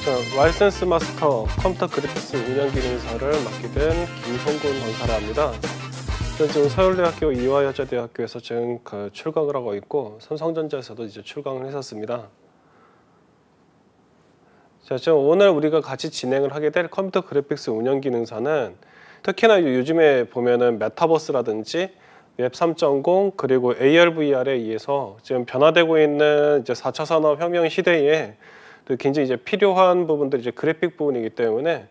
라이센스 마스터 컴퓨터 그래픽스 운영 기능사를 맡게 된 김성군 권사라 합니다. 저는 지금 서울대학교 이화여자대학교에서 지금 출강을 하고 있고 삼성전자에서도 이제 출강을 했었습니다. 자, 지금 오늘 우리가 같이 진행을 하게 될 컴퓨터 그래픽스 운영 기능사는 특히나 요즘에 보면은 메타버스라든지 웹 3.0 그리고 AR, VR에 의해서 지금 변화되고 있는 이제 4차 산업혁명 시대에 굉장히 이제 필요한 부분들이 이제 그래픽 부분이기 때문에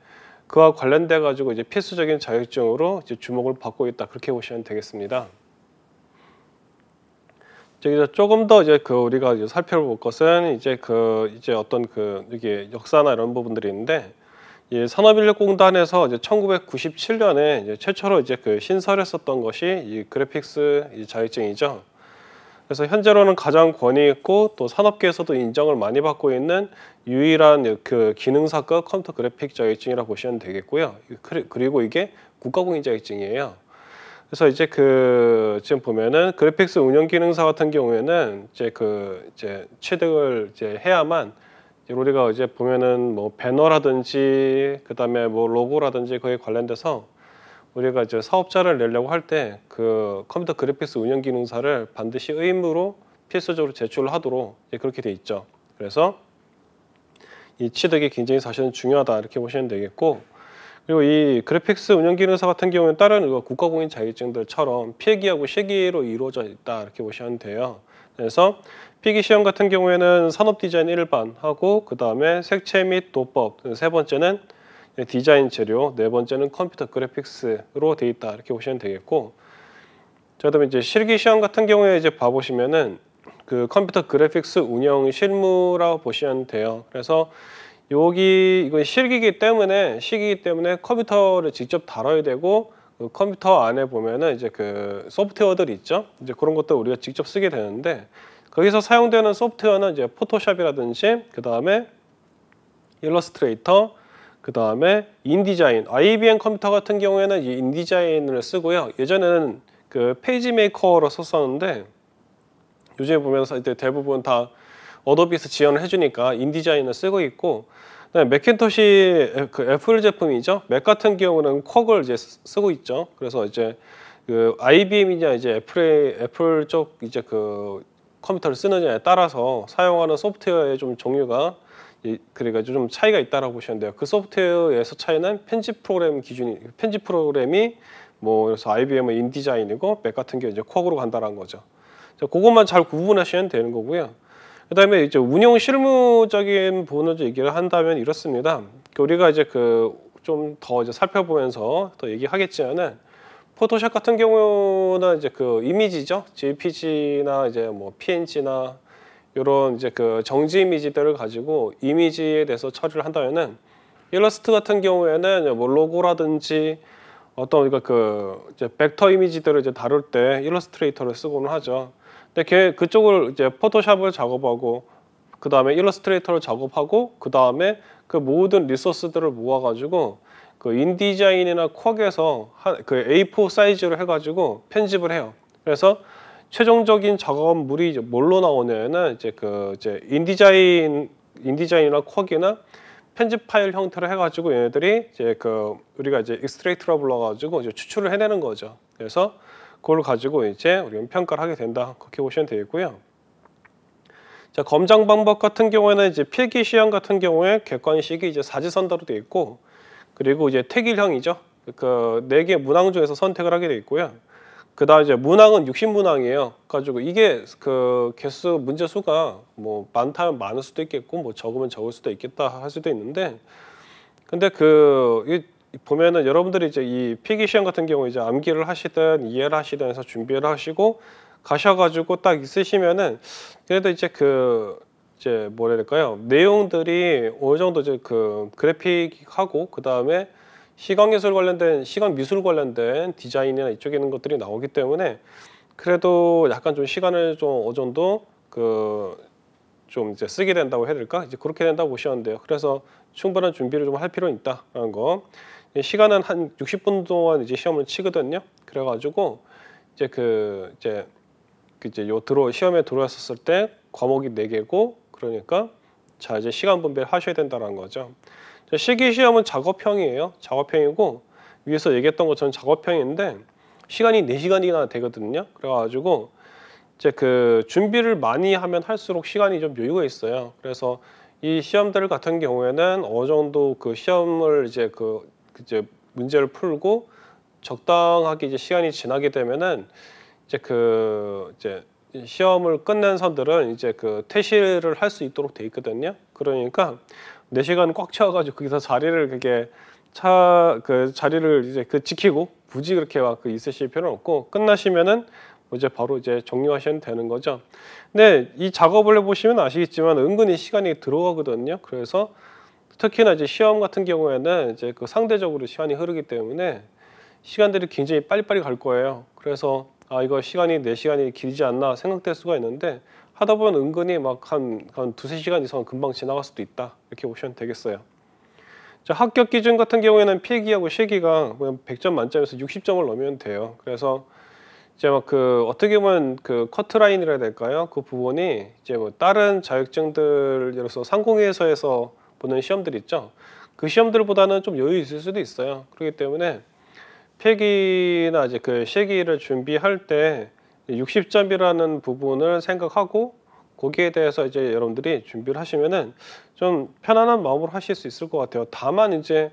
그와 관련돼 가지고 이제 필수적인 자격증으로 이제 주목을 받고 있다, 그렇게 보시면 되겠습니다. 이제 조금 더 이제 우리가 이제 살펴볼 것은 이제 이제 어떤 이게 역사나 이런 부분들이 있는데, 이 산업인력공단에서 이제 1997년에 이제 최초로 이제 신설했었던 것이 이 그래픽스 이 자격증이죠. 그래서 현재로는 가장 권위 있고 또 산업계에서도 인정을 많이 받고 있는 유일한 기능사급 컴퓨터 그래픽 자격증이라고 보시면 되겠고요. 그리고 이게 국가공인 자격증이에요. 그래서 이제 지금 보면은 그래픽스 운영 기능사 같은 경우에는 이제 취득을 이제 해야만 우리가 이제 보면은 뭐 배너라든지 그다음에 뭐 로고라든지 그에 관련돼서 우리가 이제 사업자를 내려고 할 때 컴퓨터 그래픽스 운영 기능사를 반드시 의무로 필수적으로 제출을 하도록 그렇게 돼 있죠. 그래서 이 취득이 굉장히 사실은 중요하다, 이렇게 보시면 되겠고, 그리고 이 그래픽스 운영 기능사 같은 경우는 다른 국가공인 자격증들처럼 필기하고 실기로 이루어져 있다, 이렇게 보시면 돼요. 그래서 필기 시험 같은 경우에는 산업 디자인 일반하고 그 다음에 색채 및 도법, 세 번째는 디자인 재료, 네 번째는 컴퓨터 그래픽스로 돼 있다, 이렇게 보시면 되겠고, 자, 그다음에 이제 실기 시험 같은 경우에 이제 봐보시면은 컴퓨터 그래픽스 운영 실무라고 보시면 돼요. 그래서 이건 실기이기 때문에 컴퓨터를 직접 다뤄야 되고, 컴퓨터 안에 보면은 이제 소프트웨어들 있죠. 이제 그런 것들 우리가 직접 쓰게 되는데, 거기서 사용되는 소프트웨어는 이제 포토샵이라든지 그 다음에 일러스트레이터, 그 다음에 인디자인, IBM 컴퓨터 같은 경우에는 이 인디자인을 쓰고요. 예전에는 페이지 메이커로 썼었는데 요즘에 보면서 이제 대부분 다 어도비에서 지원을 해주니까 인디자인을 쓰고 있고, 그다음에 맥킨토시 애플 제품이죠. 맥 같은 경우는 쿼그를 이제 쓰고 있죠. 그래서 이제 IBM이냐 이제 애플 쪽 이제 컴퓨터를 쓰느냐에 따라서 사용하는 소프트웨어의 좀 종류가 그러니까 좀 차이가 있다라고 보시면 돼요. 그 소프트웨어에서 차이는 편집 프로그램이 뭐 그래서 IBM은 인디자인이고 맥 같은 경우 이제 쿼그로 간다는 거죠. 자, 그것만 잘 구분하시면 되는 거고요. 그다음에 이제 운영 실무적인 부분을 얘기를 한다면 이렇습니다. 우리가 이제 좀 더 이제 살펴보면서 더 얘기하겠지만은, 포토샵 같은 경우는 이제 이미지죠. JPG나 이제 뭐 PNG나 이런 이제 정지 이미지들을 가지고 이미지에 대해서 처리를 한다면은, 일러스트 같은 경우에는 뭐 로고라든지 어떤 우리가 이제 벡터 이미지들을 이제 다룰 때 일러스트레이터를 쓰고는 하죠. 근데 그쪽을 이제 포토샵을 작업하고 그 다음에 일러스트레이터를 작업하고 그 다음에 모든 리소스들을 모아가지고 인디자인이나 쿼그에서 A4 사이즈로 해가지고 편집을 해요. 그래서 최종적인 작업물이 이제 뭘로 나오냐면은 이제 인디자인이나 쿼그나 편집 파일 형태로 해가지고 얘네들이 이제 우리가 이제 익스트레이트라 불러가지고 이제 추출을 해내는 거죠. 그래서 그걸 가지고 이제 우리가 평가를 하게 된다, 그렇게 보시면 되겠고요. 자, 검정 방법 같은 경우에는 이제 필기 시험 같은 경우에 객관식이 이제 사지선다로 되어 있고, 그리고 이제 택일형이죠. 4개 문항 중에서 선택을 하게 되어 있고요. 그다음 이제 문항은 60문항이에요. 가지고 이게 개수 문제 수가 뭐 많다면 많을 수도 있겠고 뭐 적으면 적을 수도 있겠다 할 수도 있는데, 근데 보면은 여러분들이 이제 이 필기 시험 같은 경우 이제 암기를 하시든 이해를 하시든 해서 준비를 하시고 가셔가지고 딱 있으시면은, 그래도 이제 이제 뭐라 해야 될까요? 내용들이 어느 정도 이제 그래픽하고 그 다음에 시각 미술 관련된 디자인이나 이쪽에 있는 것들이 나오기 때문에, 그래도 약간 좀 시간을 좀 어느 정도 좀 이제 쓰게 된다고 해야 될까? 이제 그렇게 된다고 보시면 돼요. 그래서 충분한 준비를 좀 할 필요는 있다라는 거. 시간은 한 60분 동안 이제 시험을 치거든요. 그래가지고 이제 시험에 들어왔었을 때 과목이 4개고, 그러니까 자, 이제 시간 분배를 하셔야 된다는 거죠. 자, 실기시험은 작업형이에요. 작업형이고 위에서 얘기했던 것처럼 작업형인데 시간이 4시간이나 되거든요. 그래가지고 이제 그 준비를 많이 하면 할수록 시간이 좀 여유가 있어요. 그래서 이 시험들 같은 경우에는 어느 정도 그 시험을 이제 문제를 풀고 적당하게 이제 시간이 지나게 되면은 이제 시험을 끝낸 선들은 이제 그 퇴실을 할 수 있도록 돼 있거든요. 그러니까 4시간 꽉 채워가지고 거기서 자리를 자리를 이제 지키고 굳이 그렇게 막 있으실 필요는 없고 끝나시면은 이제 바로 이제 종료하시면 되는 거죠. 근데 이 작업을 해보시면 아시겠지만 은근히 시간이 들어가거든요. 그래서 특히나 이제 시험 같은 경우에는 이제 그 상대적으로 시간이 흐르기 때문에 시간들이 굉장히 빨리빨리 갈 거예요. 그래서 이거 시간이 4시간이 길지 않나 생각될 수가 있는데 하다 보면 은근히 막 한 두세 시간 이상 금방 지나갈 수도 있다. 이렇게 보시면 되겠어요. 자, 합격 기준 같은 경우에는 필기하고 실기가 100점 만점에서 60점을 넣으면 돼요. 그래서 이제 막 어떻게 보면 커트라인이라 해야 될까요? 그 부분이 이제 다른 자격증들, 예를 들어서 상공회의소에서 보는 시험들 있죠. 그 시험들보다는 좀 여유 있을 수도 있어요. 그렇기 때문에 필기나 이제 실기를 준비할 때 60점이라는 부분을 생각하고 거기에 대해서 이제 여러분들이 준비를 하시면은 좀 편안한 마음으로 하실 수 있을 것 같아요. 다만 이제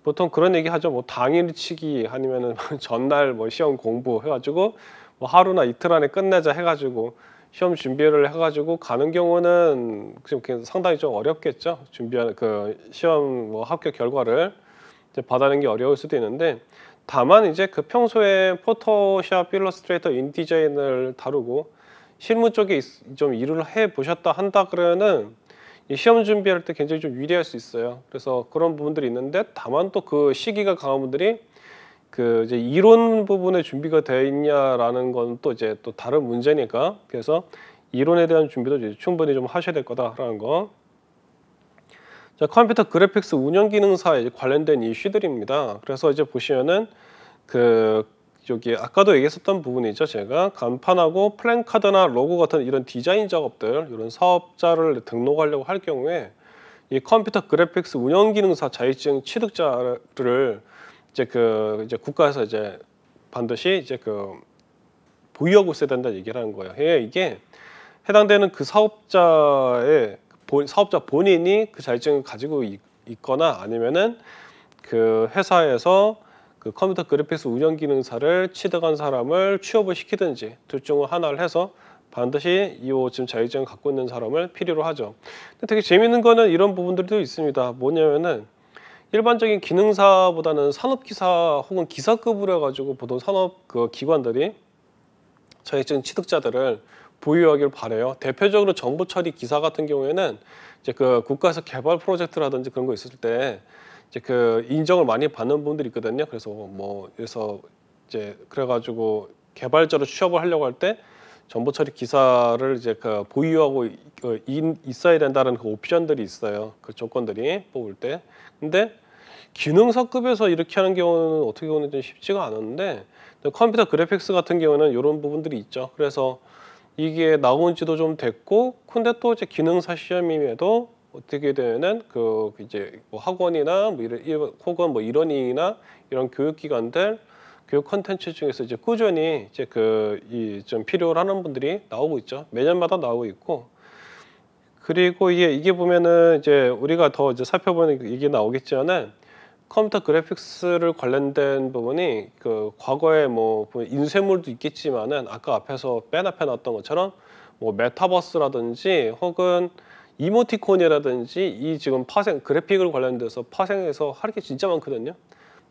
보통 그런 얘기 하죠. 당일치기 아니면은 전날 시험 공부 해가지고 하루나 이틀 안에 끝내자 해가지고 시험 준비를 해가지고 가는 경우는 상당히 좀 어렵겠죠. 준비하는 시험 합격 결과를 이제 받아내는 게 어려울 수도 있는데 다만 이제 평소에 포토샵, 일러스트레이터, 인디자인을 다루고 실무 쪽에 좀 일을 해 보셨다 한다 그러면은 이 시험 준비할 때 굉장히 좀 유리할 수 있어요. 그래서 그런 부분들이 있는데 다만 또 그 시기가 강한 분들이 이제 이론 부분에 준비가 되어 있냐라는 건 또 이제 또 다른 문제니까 그래서 이론에 대한 준비도 이제 충분히 좀 하셔야 될 거다라는 거. 자, 컴퓨터 그래픽스 운영 기능사에 관련된 이슈들입니다. 그래서 이제 보시면은 여기 아까도 얘기했었던 부분이죠. 제가 간판하고 플랜카드나 로고 같은 이런 디자인 작업들, 이런 사업자를 등록하려고 할 경우에 이 컴퓨터 그래픽스 운영 기능사 자격증 취득자를 이제 국가에서 이제 반드시 이제 보유하고 있어야 된다 얘기를 하는 거예요. 이게 해당되는 그 사업자 본인이 그 자격증을 가지고 있거나 아니면은 그 회사에서 컴퓨터 그래픽스 운영 기능사를 취득한 사람을 취업을 시키든지 둘 중 하나를 해서 반드시 지금 자격증을 갖고 있는 사람을 필요로 하죠. 근데 되게 재밌는 거는 이런 부분들도 있습니다. 뭐냐면은 일반적인 기능사보다는 산업기사 혹은 기사급으로 해가지고 보통 산업 기관들이 자격증 취득자들을 보유하길 바래요. 대표적으로 정보 처리 기사 같은 경우에는 이제 국가에서 개발 프로젝트라든지 그런 거 있을 때 이제 인정을 많이 받는 분들이 있거든요. 그래서 이제 그래가지고 개발자로 취업을 하려고 할 때 정보 처리 기사를 이제 보유하고 있어야 된다는 옵션들이 있어요. 그 조건들이 뽑을 때. 근데 기능사급에서 이렇게 하는 경우는 어떻게 보면 좀 쉽지가 않은데 컴퓨터 그래픽스 같은 경우는 이런 부분들이 있죠. 그래서 이게 나온 지도 좀 됐고 근데 또 이제 기능사 시험임에도 어떻게 되면은 이제 학원이나 혹은 이러닝이나 이런 교육기관들 교육 콘텐츠 중에서 이제 꾸준히 이제 좀 필요로 하는 분들이 나오고 있죠. 매년마다 나오고 있고 그리고 이게 보면은 이제 우리가 더 이제 살펴보는 이게 나오겠지만은 컴퓨터 그래픽스를 관련된 부분이 과거에 인쇄물도 있겠지만은 아까 앞에서 맨 앞에 나왔던 것처럼 메타버스라든지 혹은 이모티콘이라든지 이 지금 그래픽을 관련돼서 파생해서 할 게 진짜 많거든요.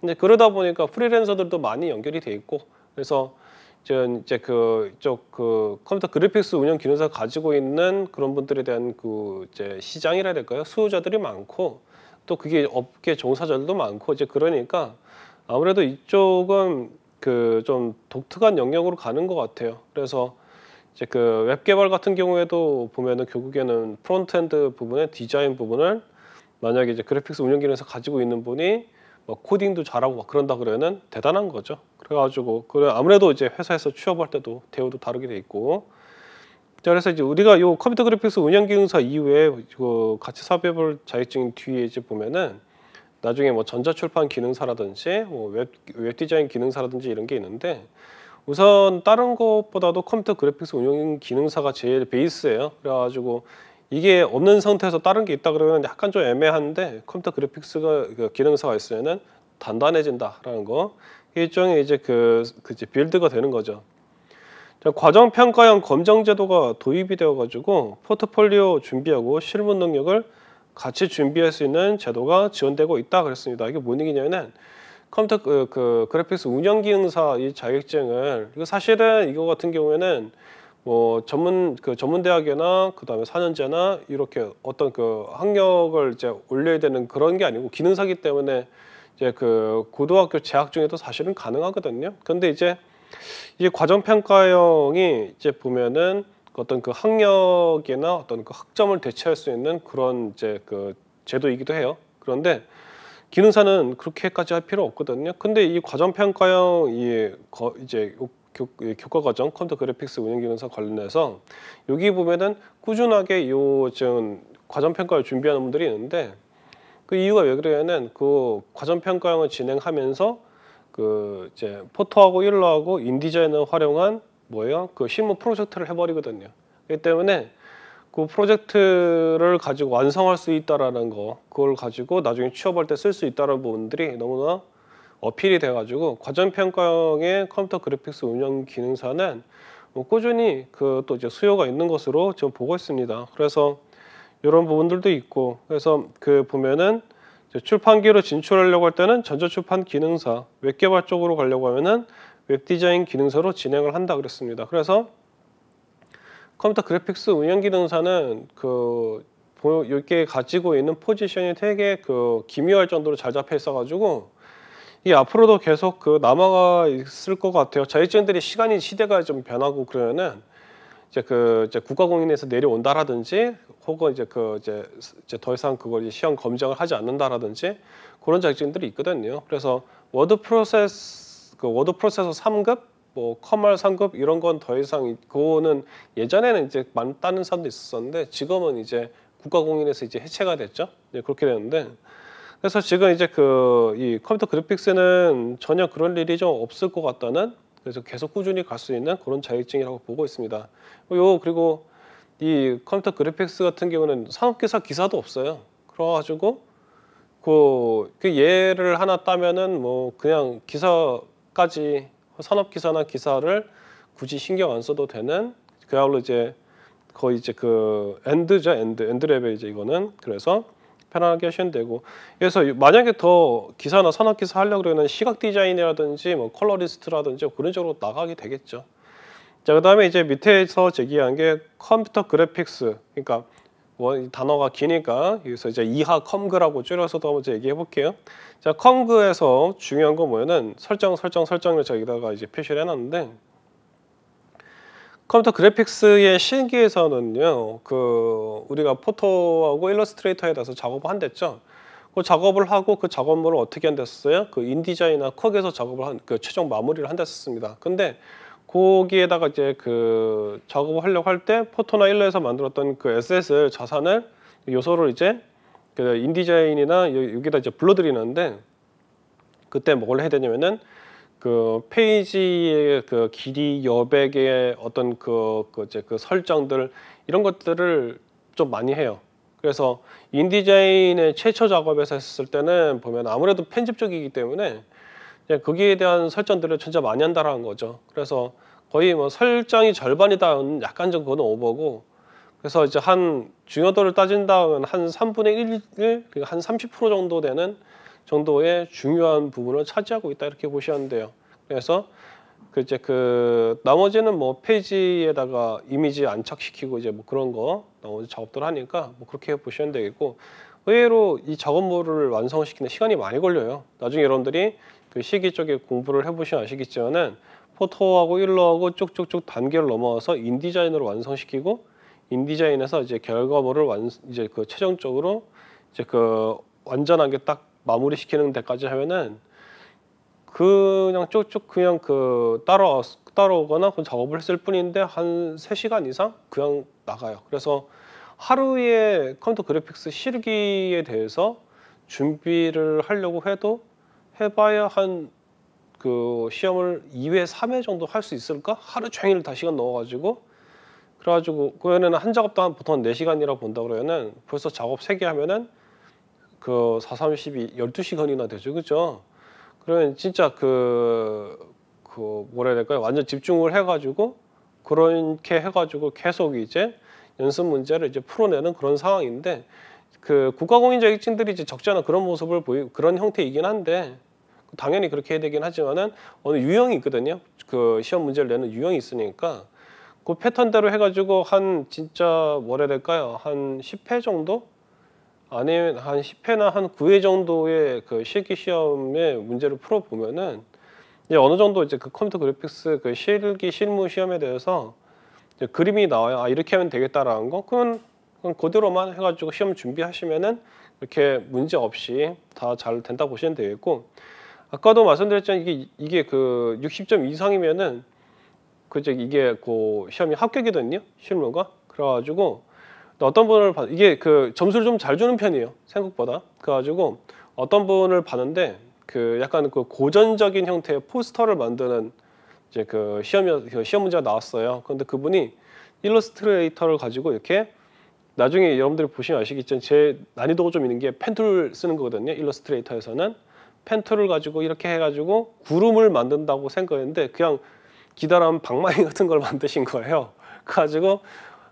근데 그러다 보니까 프리랜서들도 많이 연결이 돼 있고 그래서 이제 이쪽 컴퓨터 그래픽스 운영 기능사 가지고 있는 그런 분들에 대한 이제 시장이라 해야 될까요? 수요자들이 많고 또 그게 업계 종사자들도 많고 이제 그러니까 아무래도 이쪽은 좀 독특한 영역으로 가는 것 같아요. 그래서 이제 웹 개발 같은 경우에도 보면은 결국에는 프론트엔드 부분의 디자인 부분을 만약에 이제 그래픽스 운영 기능사 가지고 있는 분이 코딩도 잘하고 그런다 그러면은 대단한 거죠. 그래가지고 아무래도 이제 회사에서 취업할 때도 대우도 다르게 돼 있고 자, 그래서 이제 우리가 요 컴퓨터 그래픽스 운영 기능사 이후에 그 같이 삽입을 자격증 뒤에 이제 보면은 나중에 뭐 전자출판 기능사라든지 뭐 웹 디자인 기능사라든지 이런 게 있는데 우선 다른 것보다도 컴퓨터 그래픽스 운영 기능사가 제일 베이스예요. 그래가지고 이게 없는 상태에서 다른 게 있다 그러면 약간 좀 애매한데 컴퓨터 그래픽스가 그 기능사가 있으면은 단단해진다라는 거. 일종의 이제 이제 빌드가 되는 거죠. 자, 과정 평가형 검정 제도가 도입이 되어 가지고 포트폴리오 준비하고 실무 능력을 같이 준비할 수 있는 제도가 지원되고 있다 그랬습니다. 이게 뭔 얘기냐면은 컴퓨터 그래픽스 운영 기능사 이 자격증을 이거 사실은 이거 같은 경우에는 뭐 전문 대학이나 그다음에 4년제나 이렇게 어떤 그 학력을 이제 올려야 되는 그런 게 아니고 기능사기 때문에 이제 그 고등학교 재학 중에도 사실은 가능하거든요. 근데 이제 과정 평가형이 이제 보면은 어떤 그 학력이나 어떤 그 학점을 대체할 수 있는 그런 이제 그 제도이기도 해요. 그런데 기능사는 그렇게까지 할 필요 없거든요. 근데 이 과정 평가형 이제 교과 과정 컴퓨터 그래픽스 운영 기능사 관련해서 여기 보면은 꾸준하게 요 지금 과정 평가를 준비하는 분들이 있는데 그 이유가 왜 그러냐면 그 과정 평가형을 진행하면서 그 이제 포토하고 일러하고 인디자인을 활용한 뭐예요? 그 실무 프로젝트를 해버리거든요. 그렇기 때문에 그 프로젝트를 가지고 완성할 수 있다라는 거, 그걸 가지고 나중에 취업할 때 쓸 수 있다는 부분들이 너무나 어필이 돼가지고 과정 평가형의 컴퓨터 그래픽스 운영 기능사는 뭐 꾸준히 그 또 이제 수요가 있는 것으로 지금 보고 있습니다. 그래서 이런 부분들도 있고, 그래서 그 보면은 출판기로 진출하려고 할 때는 전자출판 기능사, 웹개발 쪽으로 가려고 하면은 웹디자인 기능사로 진행을 한다 그랬습니다. 그래서 컴퓨터 그래픽스 운영 기능사는 이렇게 가지고 있는 포지션이 되게 기묘할 정도로 잘 잡혀 있어가지고 이 앞으로도 계속 남아가 있을 것 같아요. 자격증들이 시대가 좀 변하고 그러면은 이제 국가공인에서 내려온다라든지 혹은 이제 더 이상 그걸 시험 검증을 하지 않는다라든지 그런 자격증들이 있거든요. 그래서 워드 프로세서 3급, 뭐 커멀 3급 이런 건 더 이상 그거는 예전에는 이제 따는 사람도 있었는데 지금은 이제 국가공인에서 이제 해체가 됐죠. 이제 그렇게 되는데 그래서 지금 이제 이 컴퓨터 그래픽스는 전혀 그런 일이 좀 없을 것 같다는 그래서 계속 꾸준히 갈 수 있는 그런 자격증이라고 보고 있습니다. 그리고 이 컴퓨터 그래픽스 같은 경우는 산업기사 기사도 없어요. 그래가지고 그 예를 하나 따면은 뭐 그냥 기사까지 산업기사나 기사를 굳이 신경 안 써도 되는 그야말로 이제 거의 이제 엔드죠. 엔드 레벨이죠. 이거는 그래서 편하게 하시면 되고 그래서 만약에 더 기사나 산업기사 하려고 그러면 시각 디자인이라든지 뭐 컬러리스트라든지 그런 쪽으로 나가게 되겠죠. 자, 그다음에 이제 밑에서 제기한 게 컴퓨터 그래픽스. 그러니까 단어가 기니까 여기서 이제 이하 컴그라고 줄여서도 한번 얘기해 볼게요. 자, 컴그에서 중요한 거 뭐냐면 설정을 저기다가 이제 표시를 해놨는데 컴퓨터 그래픽스의 실기에서는요, 우리가 포토하고 일러스트레이터에다서 작업을 한댔죠. 그 작업을 하고 그 작업물을 어떻게 한댔어요? 인디자인이나 컷에서 작업을 최종 마무리를 한댔습니다. 근데 거기에다가 이제 작업을 하려고 할 때 포토나 일러에서 만들었던 에셋을 자산을 요소를 이제 인디자인이나 여기다 이제 불러들이는데 그때 뭘 해야 되냐면은 페이지의 길이 여백의 어떤 설정들 이런 것들을 좀 많이 해요. 그래서 인디자인의 최초 작업에서 했을 때는 보면 아무래도 편집적이기 때문에 거기에 대한 설정들을 진짜 많이 한다라는 거죠. 그래서 거의 뭐 설정이 절반이다 약간 좀 그건 오버고 그래서 이제 한 중요도를 따진다면 한 3분의 1, 그러니까 한 30% 정도 되는 정도의 중요한 부분을 차지하고 있다 이렇게 보시면 돼요. 그래서 나머지는 뭐 페이지에다가 이미지 안착시키고 이제 뭐 그런 거 나머지 작업들 하니까 뭐 그렇게 보시면 되겠고 의외로 이 작업물을 완성시키는 시간이 많이 걸려요. 나중에 여러분들이 시기 쪽에 공부를 해보시면 아시겠지만은 포토하고 일러하고 쭉쭉쭉 단계를 넘어와서 인디자인으로 완성시키고 인디자인에서 이제 결과물을 이제 최종적으로 이제 완전하게 딱 마무리시키는 데까지 하면은 그냥 쭉쭉 그냥 따라오거나 그 작업을 했을 뿐인데 한 3시간 이상 그냥 나가요. 그래서 하루에 컴퓨터 그래픽스 실기에 대해서 준비를 하려고 해도 해봐야 한 그 시험을 2회, 3회 정도 할 수 있을까? 하루 종일 다 시간 넣어가지고 그래가지고 그거는 한 작업도 한 보통 4시간이라 본다 그러면은 벌써 작업 3개 하면은 그 4, 3, 12, 12시간이나 되죠. 그죠? 그러면 진짜 그 뭐라 해야 될까요? 완전 집중을 해가지고 그렇게 해가지고 계속 이제 연습 문제를 이제 풀어내는 그런 상황인데 그 국가공인 자격증들이 이제 적지 않은 그런 모습을 그런 형태이긴 한데 당연히 그렇게 해야 되긴 하지만은 어느 유형이 있거든요. 그 시험 문제를 내는 유형이 있으니까 그 패턴대로 해가지고 한 진짜 뭐라 해야 될까요? 한 10회 정도? 아니면 한 10회나 한 9회 정도의 그 실기 시험의 문제를 풀어보면은 이제 어느 정도 이제 그 컴퓨터 그래픽스 그 실기 실무 시험에 대해서 이제 그림이 나와요. 아, 이렇게 하면 되겠다라는 거. 그건 그대로만 해가지고 시험 준비하시면은 이렇게 문제 없이 다 잘 된다 보시면 되겠고, 아까도 말씀드렸지만 이게 그 60점 이상이면은 그저 이게 그 시험이 합격이거든요. 실무가. 그래가지고 어떤 분을 이게 그 점수를 좀 잘 주는 편이에요. 생각보다. 그래가지고 어떤 분을 봤는데 그 약간 그 고전적인 형태의 포스터를 만드는 이제 그 시험 문제가 나왔어요. 그런데 그분이 일러스트레이터를 가지고 이렇게 나중에 여러분들이 보시면 아시겠지만 제 난이도가 좀 있는 게 펜툴 쓰는 거거든요. 일러스트레이터에서는 펜툴을 가지고 이렇게 해가지고 구름을 만든다고 생각했는데 그냥 기다란 방망이 같은 걸 만드신 거예요. 그래가지고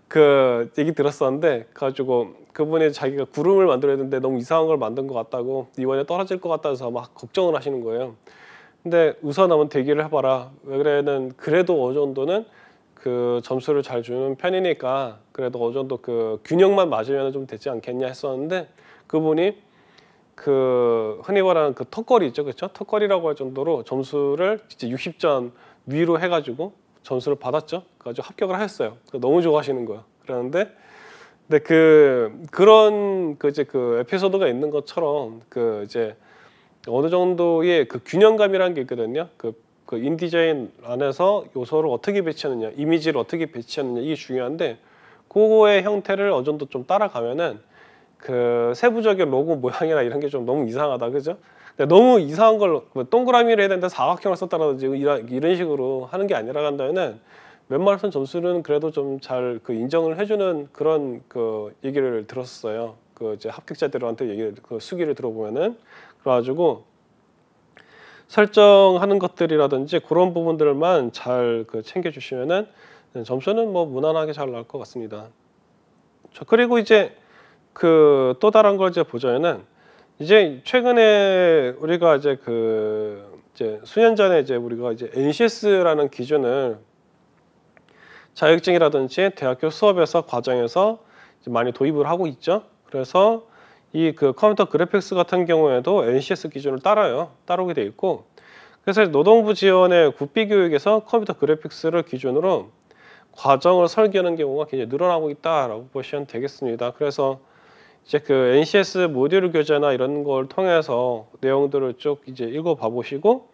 그 얘기 들었었는데 그래가지고 그분이 자기가 구름을 만들어야 되는데 너무 이상한 걸 만든 것 같다고 이번에 떨어질 것 같다서 막 걱정을 하시는 거예요. 근데 우선 한번 대기를 해봐라. 왜 그래는 그래도 어느 정도는 그 점수를 잘 주는 편이니까 그래도 어느 정도 그 균형만 맞으면 좀 되지 않겠냐 했었는데 그분이 그 흔히 말하는 그 턱걸이 있죠, 그렇죠? 턱걸이라고 할 정도로 점수를 진짜 60점 위로 해가지고 점수를 받았죠. 그래가지고 합격을 하셨어요. 너무 좋아하시는 거예요. 그러는데 근데 그런 그 이제 그 에피소드가 있는 것처럼 그 이제 어느 정도의 그 균형감이라는 게 있거든요. 그 인디자인 안에서 요소를 어떻게 배치하느냐, 이미지를 어떻게 배치하느냐 이게 중요한데 그거의 형태를 어느 정도 좀 따라가면은 그 세부적인 로고 모양이나 이런 게 좀 너무 이상하다, 그죠? 근데 너무 이상한 걸 동그라미를 해야 되는데 사각형을 썼다라든지 이런 식으로 하는 게 아니라 간다면은 웬만한 점수는 그래도 좀 잘 그 인정을 해주는 그런 그 얘기를 들었어요. 그 이제 합격자들한테 얘기를 그 수기를 들어보면은 그래가지고 설정하는 것들이라든지 그런 부분들만 잘 그 챙겨주시면은 점수는 뭐 무난하게 잘 나올 것 같습니다. 자, 그리고 이제 그 또 다른 걸 이제 보자면은 이제 최근에 우리가 이제 이제 수년 전에 이제 우리가 이제 NCS라는 기준을 자격증이라든지 대학교 수업에서 과정에서 이제 많이 도입을 하고 있죠. 그래서 이 그 컴퓨터 그래픽스 같은 경우에도 NCS 기준을 따르게 돼 있고, 그래서 노동부 지원의 국비 교육에서 컴퓨터 그래픽스를 기준으로 과정을 설계하는 경우가 굉장히 늘어나고 있다라고 보시면 되겠습니다. 그래서 이제 그 NCS 모듈 교재나 이런 걸 통해서 내용들을 쭉 이제 읽어봐 보시고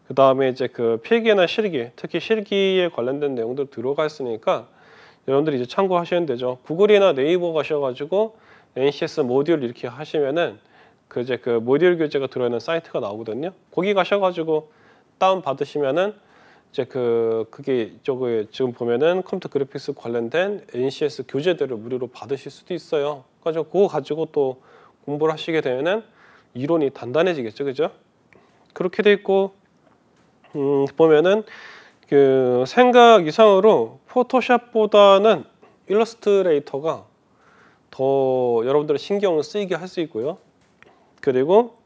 그 다음에 이제 그 필기나 실기, 특히 실기에 관련된 내용들 들어가 있으니까 여러분들이 이제 참고하시면 되죠. 구글이나 네이버 가셔가지고 NCS 모듈 이렇게 하시면은 그 이제 그 모듈 교재가 들어있는 사이트가 나오거든요. 거기 가셔가지고 다운 받으시면은 이제 그게 이쪽에 지금 보면은 컴퓨터 그래픽스 관련된 NCS 교재들을 무료로 받으실 수도 있어요. 그래서 그거 가지고 또 공부를 하시게 되면은 이론이 단단해지겠죠, 그죠? 그렇게 돼 있고 보면은 그 생각 이상으로 포토샵보다는 일러스트레이터가 더 여러분들의 신경을 쓰이게 할 수 있고요. 그리고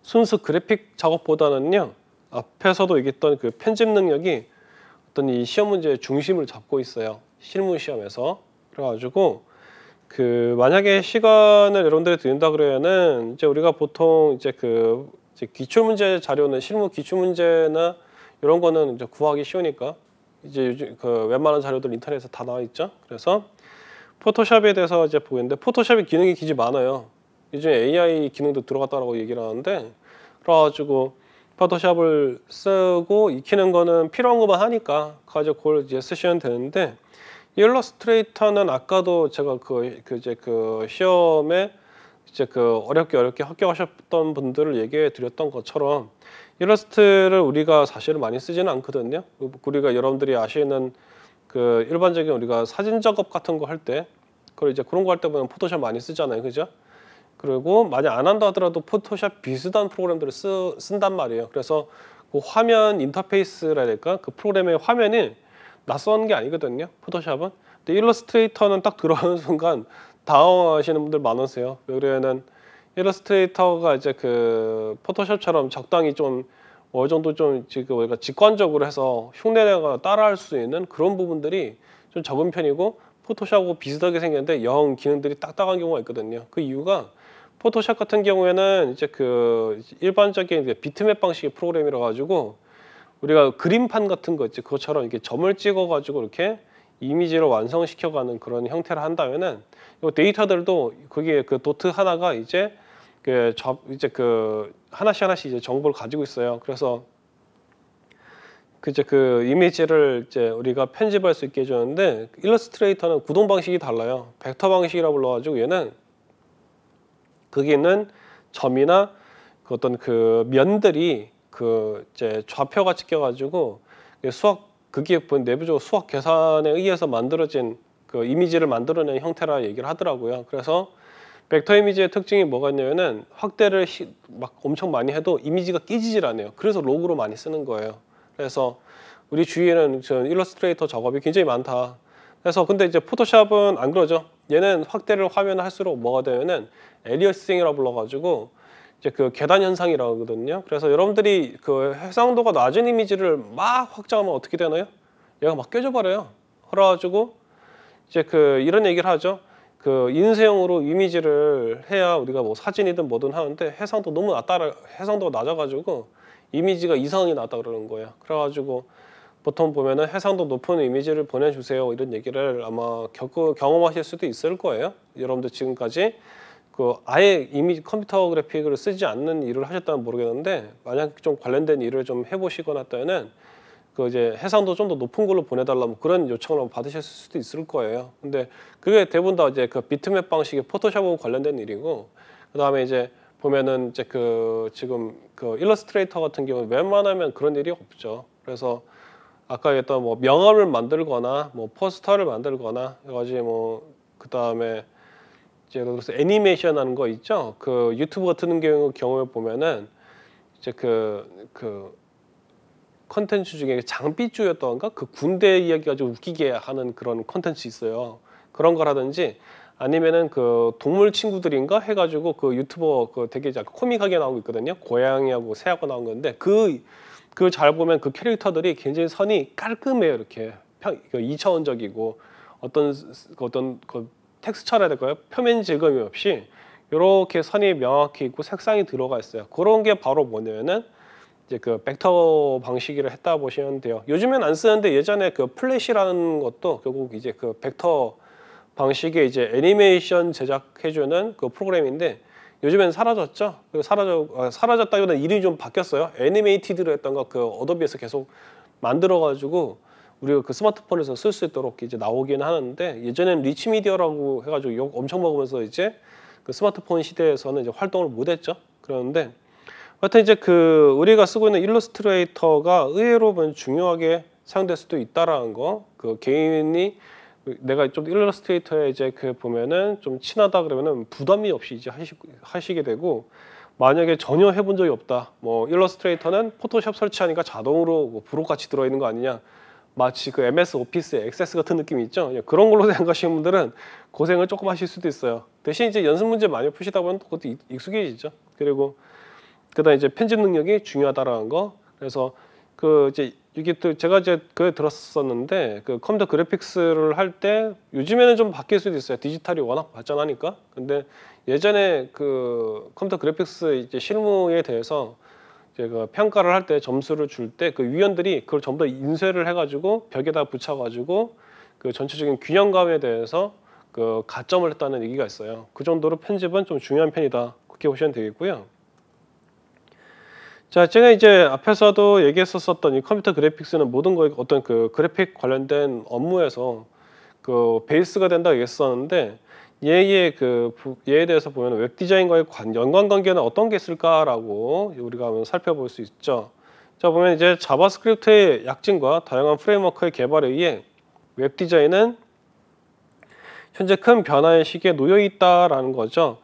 순수 그래픽 작업보다는요. 앞에서도 얘기했던 그 편집 능력이 어떤 이 시험 문제의 중심을 잡고 있어요. 실무 시험에서. 그래가지고 그 만약에 시간을 여러분들이 드린다 그러면은 이제 우리가 보통 이제 이제 기출 문제 자료는 실무 기출 문제나 이런 거는 이제 구하기 쉬우니까 이제 요즘 그 웬만한 자료들 인터넷에 다 나와 있죠. 그래서 포토샵에 대해서 이제 보겠는데 포토샵의 기능이 굉장히 많아요. 요즘에 AI 기능도 들어갔다라고 얘기를 하는데 그래가지고 포토샵을 쓰고 익히는 거는 필요한 것만 하니까 가지고 그걸 이제 쓰시면 되는데, 일러스트레이터는 아까도 제가 이제 시험에 이제 어렵게 합격하셨던 분들을 얘기해 드렸던 것처럼 일러스트를 우리가 사실은 많이 쓰지는 않거든요. 우리가 여러분들이 아시는 일반적인 우리가 사진 작업 같은 거 할 때, 그걸 이제 그런 거 할 때 보면 포토샵 많이 쓰잖아요, 그죠? 그리고 만약 안 한다 하더라도 포토샵 비슷한 프로그램들을 쓴단 말이에요. 그래서 그 화면 인터페이스라 해야 될까? 그 프로그램의 화면이 낯선 게 아니거든요, 포토샵은. 근데 일러스트레이터는 딱 들어오는 순간 당황하시는 분들 많으세요. 왜 그러냐면 일러스트레이터가 이제 포토샵처럼 적당히 좀 어느 정도 좀 지금 우리가 직관적으로 해서 흉내내가 따라할 수 있는 그런 부분들이 좀 적은 편이고, 포토샵하고 비슷하게 생겼는데 영 기능들이 딱딱한 경우가 있거든요. 그 이유가 포토샵 같은 경우에는 이제 일반적인 비트맵 방식의 프로그램이라 가지고 우리가 그림판 같은 거 있지, 그것처럼 이렇게 점을 찍어 가지고 이렇게 이미지를 완성시켜가는 그런 형태를 한다면은 이 데이터들도 거기에 도트 하나가 이제 하나씩 이제 정보를 가지고 있어요. 그래서 이제 이미지를 이제 우리가 편집할 수 있게 해주는데, 일러스트레이터는 구동 방식이 달라요. 벡터 방식이라고 불러가지고 얘는 거기 있는 점이나 어떤 면들이 이제 좌표가 찍혀가지고 그게 내부적으로 수학 계산에 의해서 만들어진 이미지를 만들어낸 형태라 얘기를 하더라고요. 그래서 벡터 이미지의 특징이 뭐가 있냐면은 확대를 막 엄청 많이 해도 이미지가 끼지질 않아요. 그래서 로그로 많이 쓰는 거예요. 그래서 우리 주위에는 일러스트레이터 작업이 굉장히 많다. 그래서 근데 이제 포토샵은 안 그러죠. 얘는 확대를 화면을 할수록 뭐가 되면은 에리어싱이라고 불러가지고 이제 계단 현상이라고 하거든요. 그래서 여러분들이 해상도가 낮은 이미지를 막 확장하면 어떻게 되나요? 얘가 막 깨져버려요. 그래가지고 이제 이런 얘기를 하죠. 인쇄용으로 이미지를 해야 우리가 뭐 사진이든 뭐든 하는데 해상도가 낮아가지고 이미지가 이상이 나다 그러는 거예요. 그래가지고 보통 보면은 해상도 높은 이미지를 보내주세요, 이런 얘기를 아마 경험하실 수도 있을 거예요. 여러분들 지금까지 아예 컴퓨터 그래픽을 쓰지 않는 일을 하셨다면 모르겠는데, 만약 좀 관련된 일을 좀 해보시거나 했다면은 이제 해상도 좀 더 높은 걸로 보내달라 그런 요청을 받으셨을 수도 있을 거예요. 근데 그게 대부분 다 이제 비트맵 방식의 포토샵하고 관련된 일이고, 그다음에 이제 보면은 이제 지금 일러스트레이터 같은 경우는 웬만하면 그런 일이 없죠. 그래서 아까 얘기했던 뭐 명함을 만들거나 뭐 포스터를 만들거나 해가지고 그다음에 이제 그래서 애니메이션 하는 거 있죠. 유튜브 같은 경우에 보면은 이제 컨텐츠 중에 장삐쭈였던가 군대 이야기 가지고 웃기게 하는 그런 컨텐츠 있어요. 그런 거라든지 아니면은 동물 친구들인가 해가지고 유튜버 되게 코믹하게 나오고 있거든요. 고양이하고 새하고 나온 건데 잘 보면 캐릭터들이 굉장히 선이 깔끔해요. 이렇게 2차원적이고 어떤 텍스처라 해야 될까요? 표면 질감이 없이 이렇게 선이 명확히 있고 색상이 들어가 있어요. 그런 게 바로 뭐냐면은 이제 벡터 방식으로 했다 보시면 돼요. 요즘엔 안 쓰는데 예전에 플래시라는 것도 결국 이제 벡터 방식의 이제 애니메이션 제작해주는 프로그램인데 요즘엔 사라졌죠. 사라졌다기보다는 이름이 좀 바뀌었어요. 애니메이티드로 했던 거 어도비에서 계속 만들어가지고 우리가 스마트폰에서 쓸 수 있도록 이제 나오긴 하는데, 예전에는 리치미디어라고 해가지고 욕 엄청 먹으면서 이제 스마트폰 시대에서는 이제 활동을 못했죠. 그런데 하여튼 이제 우리가 쓰고 있는 일러스트레이터가 의외로 중요하게 사용될 수도 있다라는 거. 개인이 내가 좀 일러스트레이터에 이제 보면은 좀 친하다 그러면은 부담이 없이 이제 하시게 되고, 만약에 전혀 해본 적이 없다. 뭐 일러스트레이터는 포토샵 설치하니까 자동으로 브록같이 들어있는 거 아니냐. 마치 MS 오피스의 액세스 같은 느낌이 있죠. 그런 걸로 생각하시는 분들은 고생을 조금 하실 수도 있어요. 대신 이제 연습 문제 많이 푸시다 보면 그것도 익숙해지죠. 그리고 그다음 이제 편집 능력이 중요하다라는 거. 그래서 이제 이게 또 제가 이제 들었었는데 컴퓨터 그래픽스를 할 때 요즘에는 좀 바뀔 수도 있어요. 디지털이 워낙 발전하니까. 근데 예전에 컴퓨터 그래픽스 이제 실무에 대해서 제가 평가를 할 때 점수를 줄 때 위원들이 그걸 전부 다 인쇄를 해가지고 벽에다 붙여가지고 전체적인 균형감에 대해서 가점을 했다는 얘기가 있어요. 그 정도로 편집은 좀 중요한 편이다. 그렇게 보시면 되겠고요. 자, 제가 이제 앞에서도 얘기했었던 이 컴퓨터 그래픽스는 모든 거에 어떤 그 그래픽 관련된 업무에서 그 베이스가 된다고 얘기했었는데 얘에 대해서 보면 웹 디자인과의 연관관계는 어떤 게 있을까라고 우리가 한번 살펴볼 수 있죠. 자, 보면 이제 자바스크립트의 약진과 다양한 프레임워크의 개발에 의해 웹 디자인은 현재 큰 변화의 시기에 놓여 있다라는 거죠.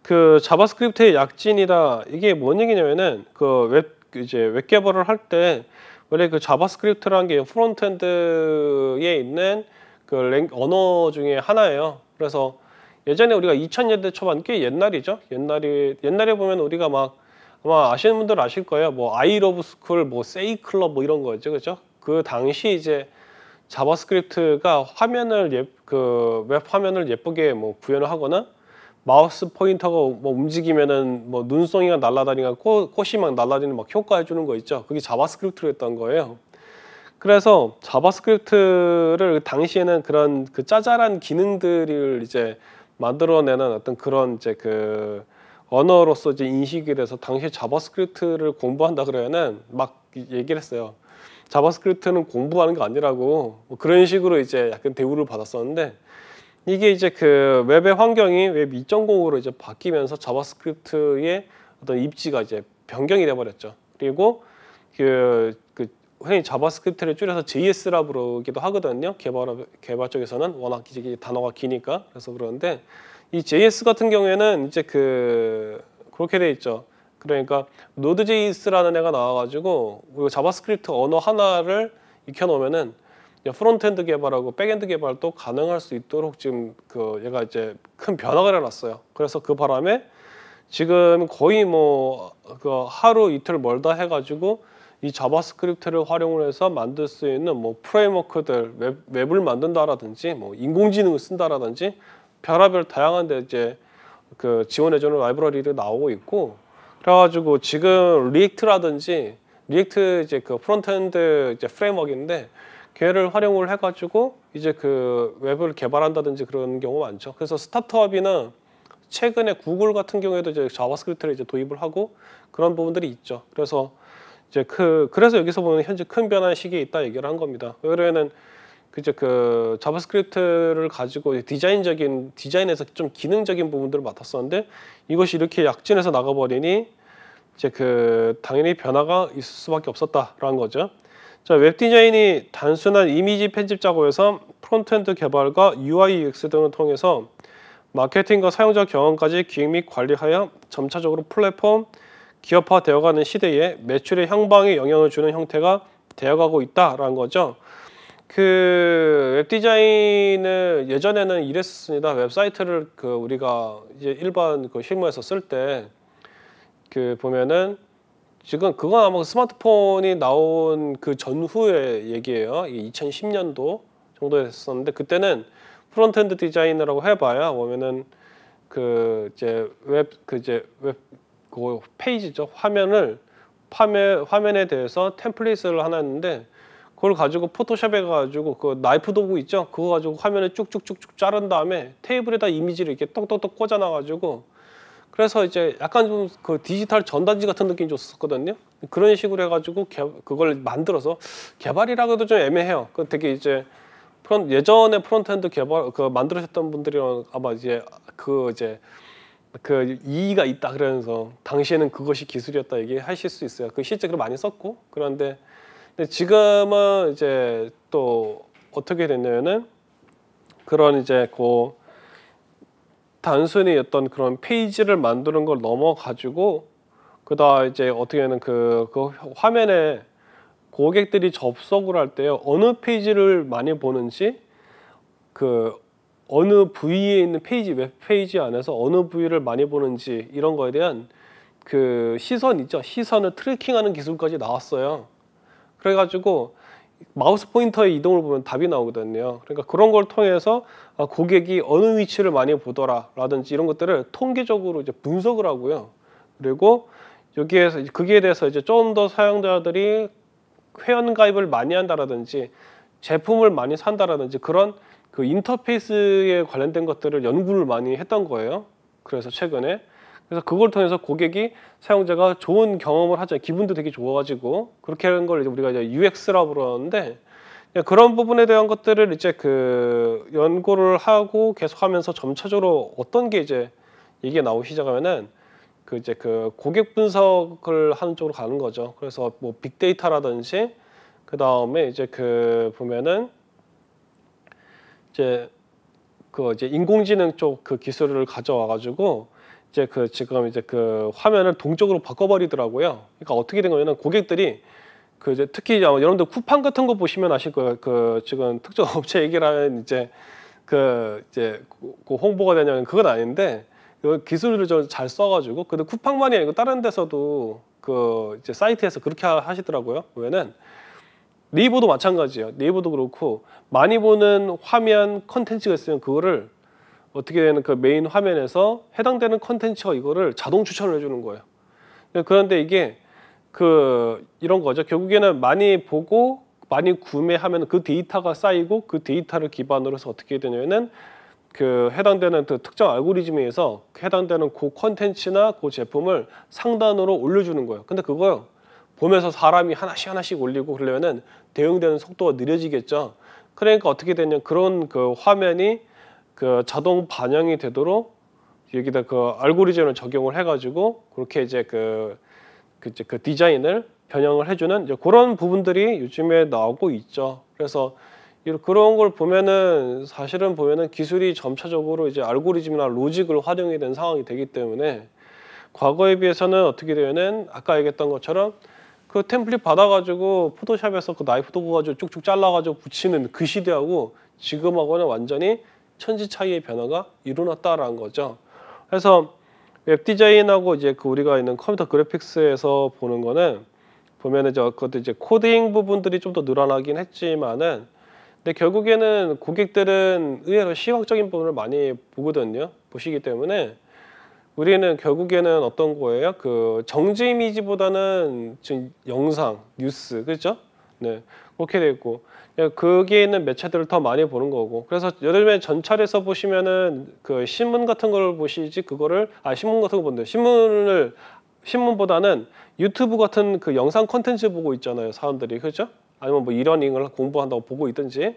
그 자바스크립트의 약진이다. 이게 뭔 얘기냐면은 웹 개발을 할 때 원래 그 자바스크립트라는 게 프론트엔드에 있는 그 언어 중에 하나예요. 그래서 예전에 우리가 2000년대 초반 꽤 옛날이죠. 옛날에 보면 우리가 막 아마 아시는 분들 아실 거예요. 뭐 아이 러브 스쿨, 뭐 세이 클럽 뭐 이런 거였죠. 그죠? 그 당시 이제 자바스크립트가 웹 화면을 예쁘게 뭐 구현을 하거나 마우스 포인터가 뭐 움직이면은 뭐 눈송이가 날아다니거나 꽃이 막 날아다니는 막 효과 해주는 거 있죠. 그게 자바스크립트로 했던 거예요. 그래서 자바스크립트를 당시에는 그런 그 짜잘한 기능들을 이제 만들어내는 어떤 그런 이제 그 언어로서 이제 인식이 돼서 당시에 자바스크립트를 공부한다 그러면은 막 얘기를 했어요. 자바스크립트는 공부하는 게 아니라고 뭐 그런 식으로 이제 약간 대우를 받았었는데 이게 이제 그 웹의 환경이 웹 2.0으로 이제 바뀌면서 자바스크립트의 어떤 입지가 이제 변경이 돼 버렸죠. 그리고 흔히 자바스크립트를 줄여서 JS라 부르기도 하거든요. 개발 쪽에서는 워낙 이제 단어가 기니까 그래서 그러는데 이 JS 같은 경우에는 이제 그렇게 돼 있죠. 그러니까 노드.js라는 애가 나와가지고 자바스크립트 언어 하나를 익혀놓으면은 프론트엔드 개발하고 백엔드 개발도 가능할 수 있도록 지금 얘가 이제 큰 변화가 일어났어요. 그래서 그 바람에 지금 거의 뭐 하루 이틀 멀다 해가지고 이 자바스크립트를 활용을 해서 만들 수 있는 뭐 프레임워크들 웹을 만든다라든지 뭐 인공지능을 쓴다라든지 별의별 다양한 데 이제 지원해주는 라이브러리를 나오고 있고 그래가지고 지금 리액트 이제 프론트엔드 이제 프레임워크인데 걔를 활용을 해가지고 이제 웹을 개발한다든지 그런 경우가 많죠. 그래서 스타트업이나 최근에 구글 같은 경우에도 이제 자바스크립트를 이제 도입을 하고 그런 부분들이 있죠. 그래서 이제 그래서 여기서 보면 현재 큰 변화의 시기에 있다 얘기를 한 겁니다. 왜냐면은 자바스크립트를 가지고 디자인에서 좀 기능적인 부분들을 맡았었는데 이것이 이렇게 약진해서 나가버리니 이제 당연히 변화가 있을 수밖에 없었다라는 거죠. 자, 웹 디자인이 단순한 이미지 편집 작업에서 프론트엔드 개발과 UI, UX 등을 통해서 마케팅과 사용자 경험까지 기획 및 관리하여 점차적으로 플랫폼 기업화 되어가는 시대에 매출의 향방에 영향을 주는 형태가 되어가고 있다라는 거죠. 웹 디자인을 예전에는 이랬습니다. 웹사이트를 우리가 이제 일반 실무에서 쓸 때 보면은 지금 그건 아마 스마트폰이 나온 전후의 얘기예요. 2010년도 정도에 됐었는데 그때는 프론트엔드 디자이너라고 해봐야 보면은 웹 페이지죠. 화면에 대해서 템플릿을 하나 했는데 그걸 가지고 포토샵에 가지고 나이프 도구 있죠. 그거 가지고 화면을 쭉쭉쭉쭉 자른 다음에 테이블에다 이미지를 이렇게 똑똑똑 꽂아놔가지고 그래서 이제 약간 좀 디지털 전단지 같은 느낌이 줬었거든요. 그런 식으로 해가지고 그걸 만들어서 개발이라고도 좀 애매해요. 되게 이제 예전에 프론트엔드 개발 만들으셨던 분들이랑 아마 이제 이의가 있다 그러면서 당시에는 그것이 기술이었다 얘기하실 수 있어요. 실제로 많이 썼고 그런데 지금은 이제 또 어떻게 됐냐면은 그런 이제 단순히 어떤 그런 페이지를 만드는 걸 넘어가지고 이제 어떻게 하면 화면에 고객들이 접속을 할 때요 어느 페이지를 많이 보는지 어느 부위에 있는 웹 페이지 안에서 어느 부위를 많이 보는지 이런 거에 대한 시선 있죠. 시선을 트래킹하는 기술까지 나왔어요. 그래가지고 마우스 포인터의 이동을 보면 답이 나오거든요. 그러니까 그런 걸 통해서 고객이 어느 위치를 많이 보더라라든지 이런 것들을 통계적으로 이제 분석을 하고요. 그리고 거기에 대해서 이제 좀 더 사용자들이 회원 가입을 많이 한다라든지 제품을 많이 산다라든지 그런 인터페이스에 관련된 것들을 연구를 많이 했던 거예요. 그래서 최근에 그래서 그걸 통해서 고객이 사용자가 좋은 경험을 하죠. 기분도 되게 좋아가지고 그렇게 하는 걸 이제 우리가 이제 UX라고 부르는데 그런 부분에 대한 것들을 이제 그 연구를 하고 계속하면서 점차적으로 어떤 게 이제 이게 나오기 시작하면은 그 이제 그 고객 분석을 하는 쪽으로 가는 거죠. 그래서 뭐 빅데이터라든지 그 다음에 이제 그 보면은 이제 그 이제 인공지능 쪽 그 기술을 가져와 가지고 이제 그 지금 이제 그 화면을 동적으로 바꿔버리더라고요. 그러니까 어떻게 된 거냐면 고객들이 그 이제 특히 여러분들 쿠팡 같은 거 보시면 아실 거예요. 그 지금 특정 업체 얘기를 하면 이제 그 이제 그 홍보가 되냐면 그건 아닌데 그 기술을 좀 잘 써가지고 근데 쿠팡만이 아니고 다른 데서도 그 이제 사이트에서 그렇게 하시더라고요. 왜냐면 네이버도 마찬가지예요. 네이버도 그렇고 많이 보는 화면 컨텐츠가 있으면 그거를 어떻게 되는 그 메인 화면에서 해당되는 컨텐츠가 이거를 자동 추천을 해주는 거예요. 그런데 이게 그 이런 거죠. 결국에는 많이 보고 많이 구매하면 그 데이터가 쌓이고 그 데이터를 기반으로 해서 어떻게 되냐면은 그 해당되는 그 특정 알고리즘에 의해서 해당되는 그 컨텐츠나 그 제품을 상단으로 올려주는 거예요. 근데 그거 보면서 사람이 하나씩 올리고 그러려면은 대응되는 속도가 느려지겠죠. 그러니까 어떻게 되냐 그런 그 화면이 그 자동 반영이 되도록 여기다 그 알고리즘을 적용을 해가지고 그렇게 이제 그 디자인을 변형을 해주는 이제 그런 부분들이 요즘에 나오고 있죠. 그래서 그런 걸 보면은 사실은 보면은 기술이 점차적으로 이제 알고리즘이나 로직을 활용이 된 상황이 되기 때문에 과거에 비해서는 어떻게 되면은 아까 얘기했던 것처럼 그 템플릿 받아가지고 포토샵에서 그 나이프 도구 가지고 쭉쭉 잘라가지고 붙이는 그 시대하고 지금하고는 완전히 천지 차이의 변화가 일어났다라는 거죠. 그래서 웹 디자인하고 이제 그 우리가 있는 컴퓨터 그래픽스에서 보는 거는 보면은 그것도 이제 코딩 부분들이 좀 더 늘어나긴 했지만은 근데 결국에는 고객들은 의외로 시각적인 부분을 많이 보거든요. 보시기 때문에 우리는 결국에는 어떤 거예요? 그 정지 이미지보다는 지금 영상, 뉴스, 그렇죠? 네, 그렇게 돼 있고 거기에 있는 매체들을 더 많이 보는 거고. 그래서 요즘에 전철에서 보시면은 그 신문 같은 걸 보시지 그거를 신문 같은 거 본대요. 신문보다는 유튜브 같은 그 영상 콘텐츠 보고 있잖아요, 사람들이 그렇죠? 아니면 뭐 이런 걸 공부한다고 보고 있든지.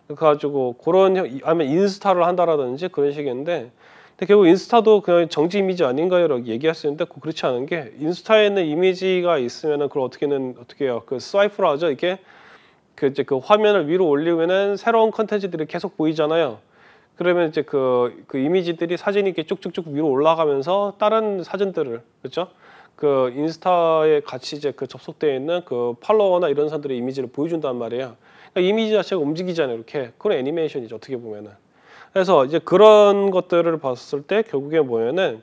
그래가지고 그런 아니면 인스타를 한다라든지 그런 식인데. 근데 결국 인스타도 그냥 정지 이미지 아닌가요?라고 얘기할 수 있는데 그렇지 않은 게 인스타에는 이미지가 있으면은 그걸 어떻게 해요? 그 스와이프로 하죠. 이게 그 이제 그 화면을 위로 올리면은 새로운 컨텐츠들이 계속 보이잖아요. 그러면 이제 그 이미지들이 사진이 이렇게 쭉쭉쭉 위로 올라가면서 다른 사진들을 그렇죠? 그 인스타에 같이 이제 그 접속되어 있는 그 팔로워나 이런 사람들의 이미지를 보여준단 말이에요. 그러니까 이미지 자체가 움직이잖아요. 이렇게 그런 애니메이션이죠. 어떻게 보면은. 그래서 이제 그런 것들을 봤을 때 결국에 뭐냐면은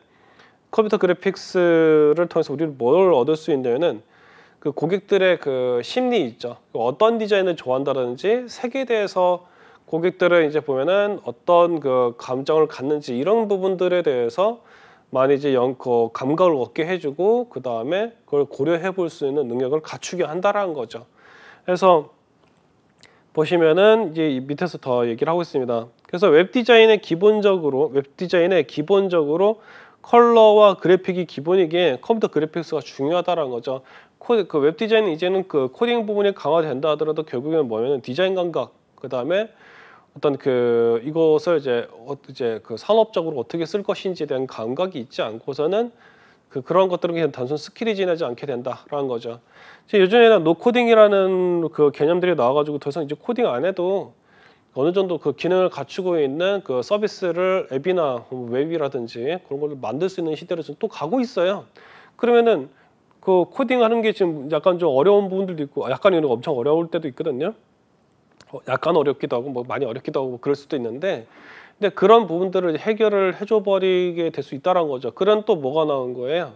컴퓨터 그래픽스를 통해서 우리는 뭘 얻을 수 있냐면은 그 고객들의 그 심리 있죠. 어떤 디자인을 좋아한다든지 색에 대해서 고객들은 이제 보면은 어떤 그 감정을 갖는지 이런 부분들에 대해서 많이 이제 그 감각을 얻게 해주고 그 다음에 그걸 고려해 볼 수 있는 능력을 갖추게 한다라는 거죠. 그래서 보시면은 이제 밑에서 더 얘기를 하고 있습니다. 그래서 웹 디자인의 기본적으로 컬러와 그래픽이 기본이기에 컴퓨터 그래픽스가 중요하다라는 거죠. 그 웹 디자인은 이제는 그 코딩 부분이 강화된다 하더라도 결국에는 뭐냐면 디자인 감각, 그 다음에 어떤 그 이것을 이제 그 산업적으로 어떻게 쓸 것인지에 대한 감각이 있지 않고서는 그런 것들은 그냥 단순 스킬이 지나지 않게 된다라는 거죠. 요즘에는 노코딩이라는 그 개념들이 나와가지고 더 이상 이제 코딩 안 해도 어느 정도 그 기능을 갖추고 있는 그 서비스를 앱이나 웹이라든지 그런 걸 만들 수 있는 시대로 지금 또 가고 있어요. 그러면은 그 코딩하는 게 지금 약간 좀 어려운 부분들도 있고 약간 이런 엄청 어려울 때도 있거든요. 약간 어렵기도 하고 뭐 많이 어렵기도 하고 그럴 수도 있는데 근데 그런 부분들을 해결을 해줘 버리게 될 수 있다는 거죠. 그런 또 뭐가 나온 거예요?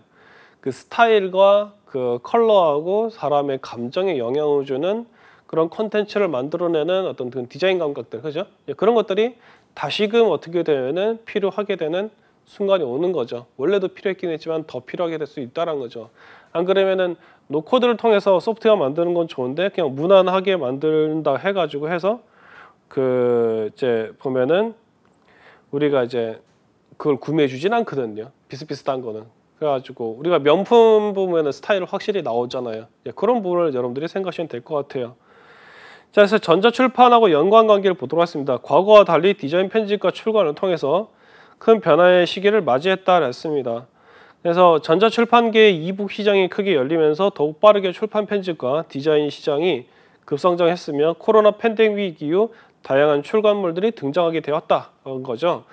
그 스타일과 그 컬러하고 사람의 감정에 영향을 주는 그런 콘텐츠를 만들어내는 어떤 그 디자인 감각들, 그죠? 그런 것들이 다시금 어떻게 되면은 필요하게 되는 순간이 오는 거죠. 원래도 필요했긴 했지만 더 필요하게 될 수 있다는 거죠. 안 그러면은 노코드를 통해서 소프트웨어 만드는 건 좋은데 그냥 무난하게 만든다 해가지고 해서 그 이제 보면은 우리가 이제 그걸 구매해 주진 않거든요. 비슷비슷한 거는. 그래가지고 우리가 명품 보면은 스타일 확실히 나오잖아요. 예, 그런 부분을 여러분들이 생각하시면 될 것 같아요. 자, 그래서 전자출판하고 연관관계를 보도록 하겠습니다. 과거와 달리 디자인 편집과 출간을 통해서 큰 변화의 시기를 맞이했다 했습니다. 그래서 전자출판계의 이북 시장이 크게 열리면서 더욱 빠르게 출판 편집과 디자인 시장이 급성장했으며 코로나 팬데믹 이후 다양한 출간물들이 등장하게 되었다는 거죠.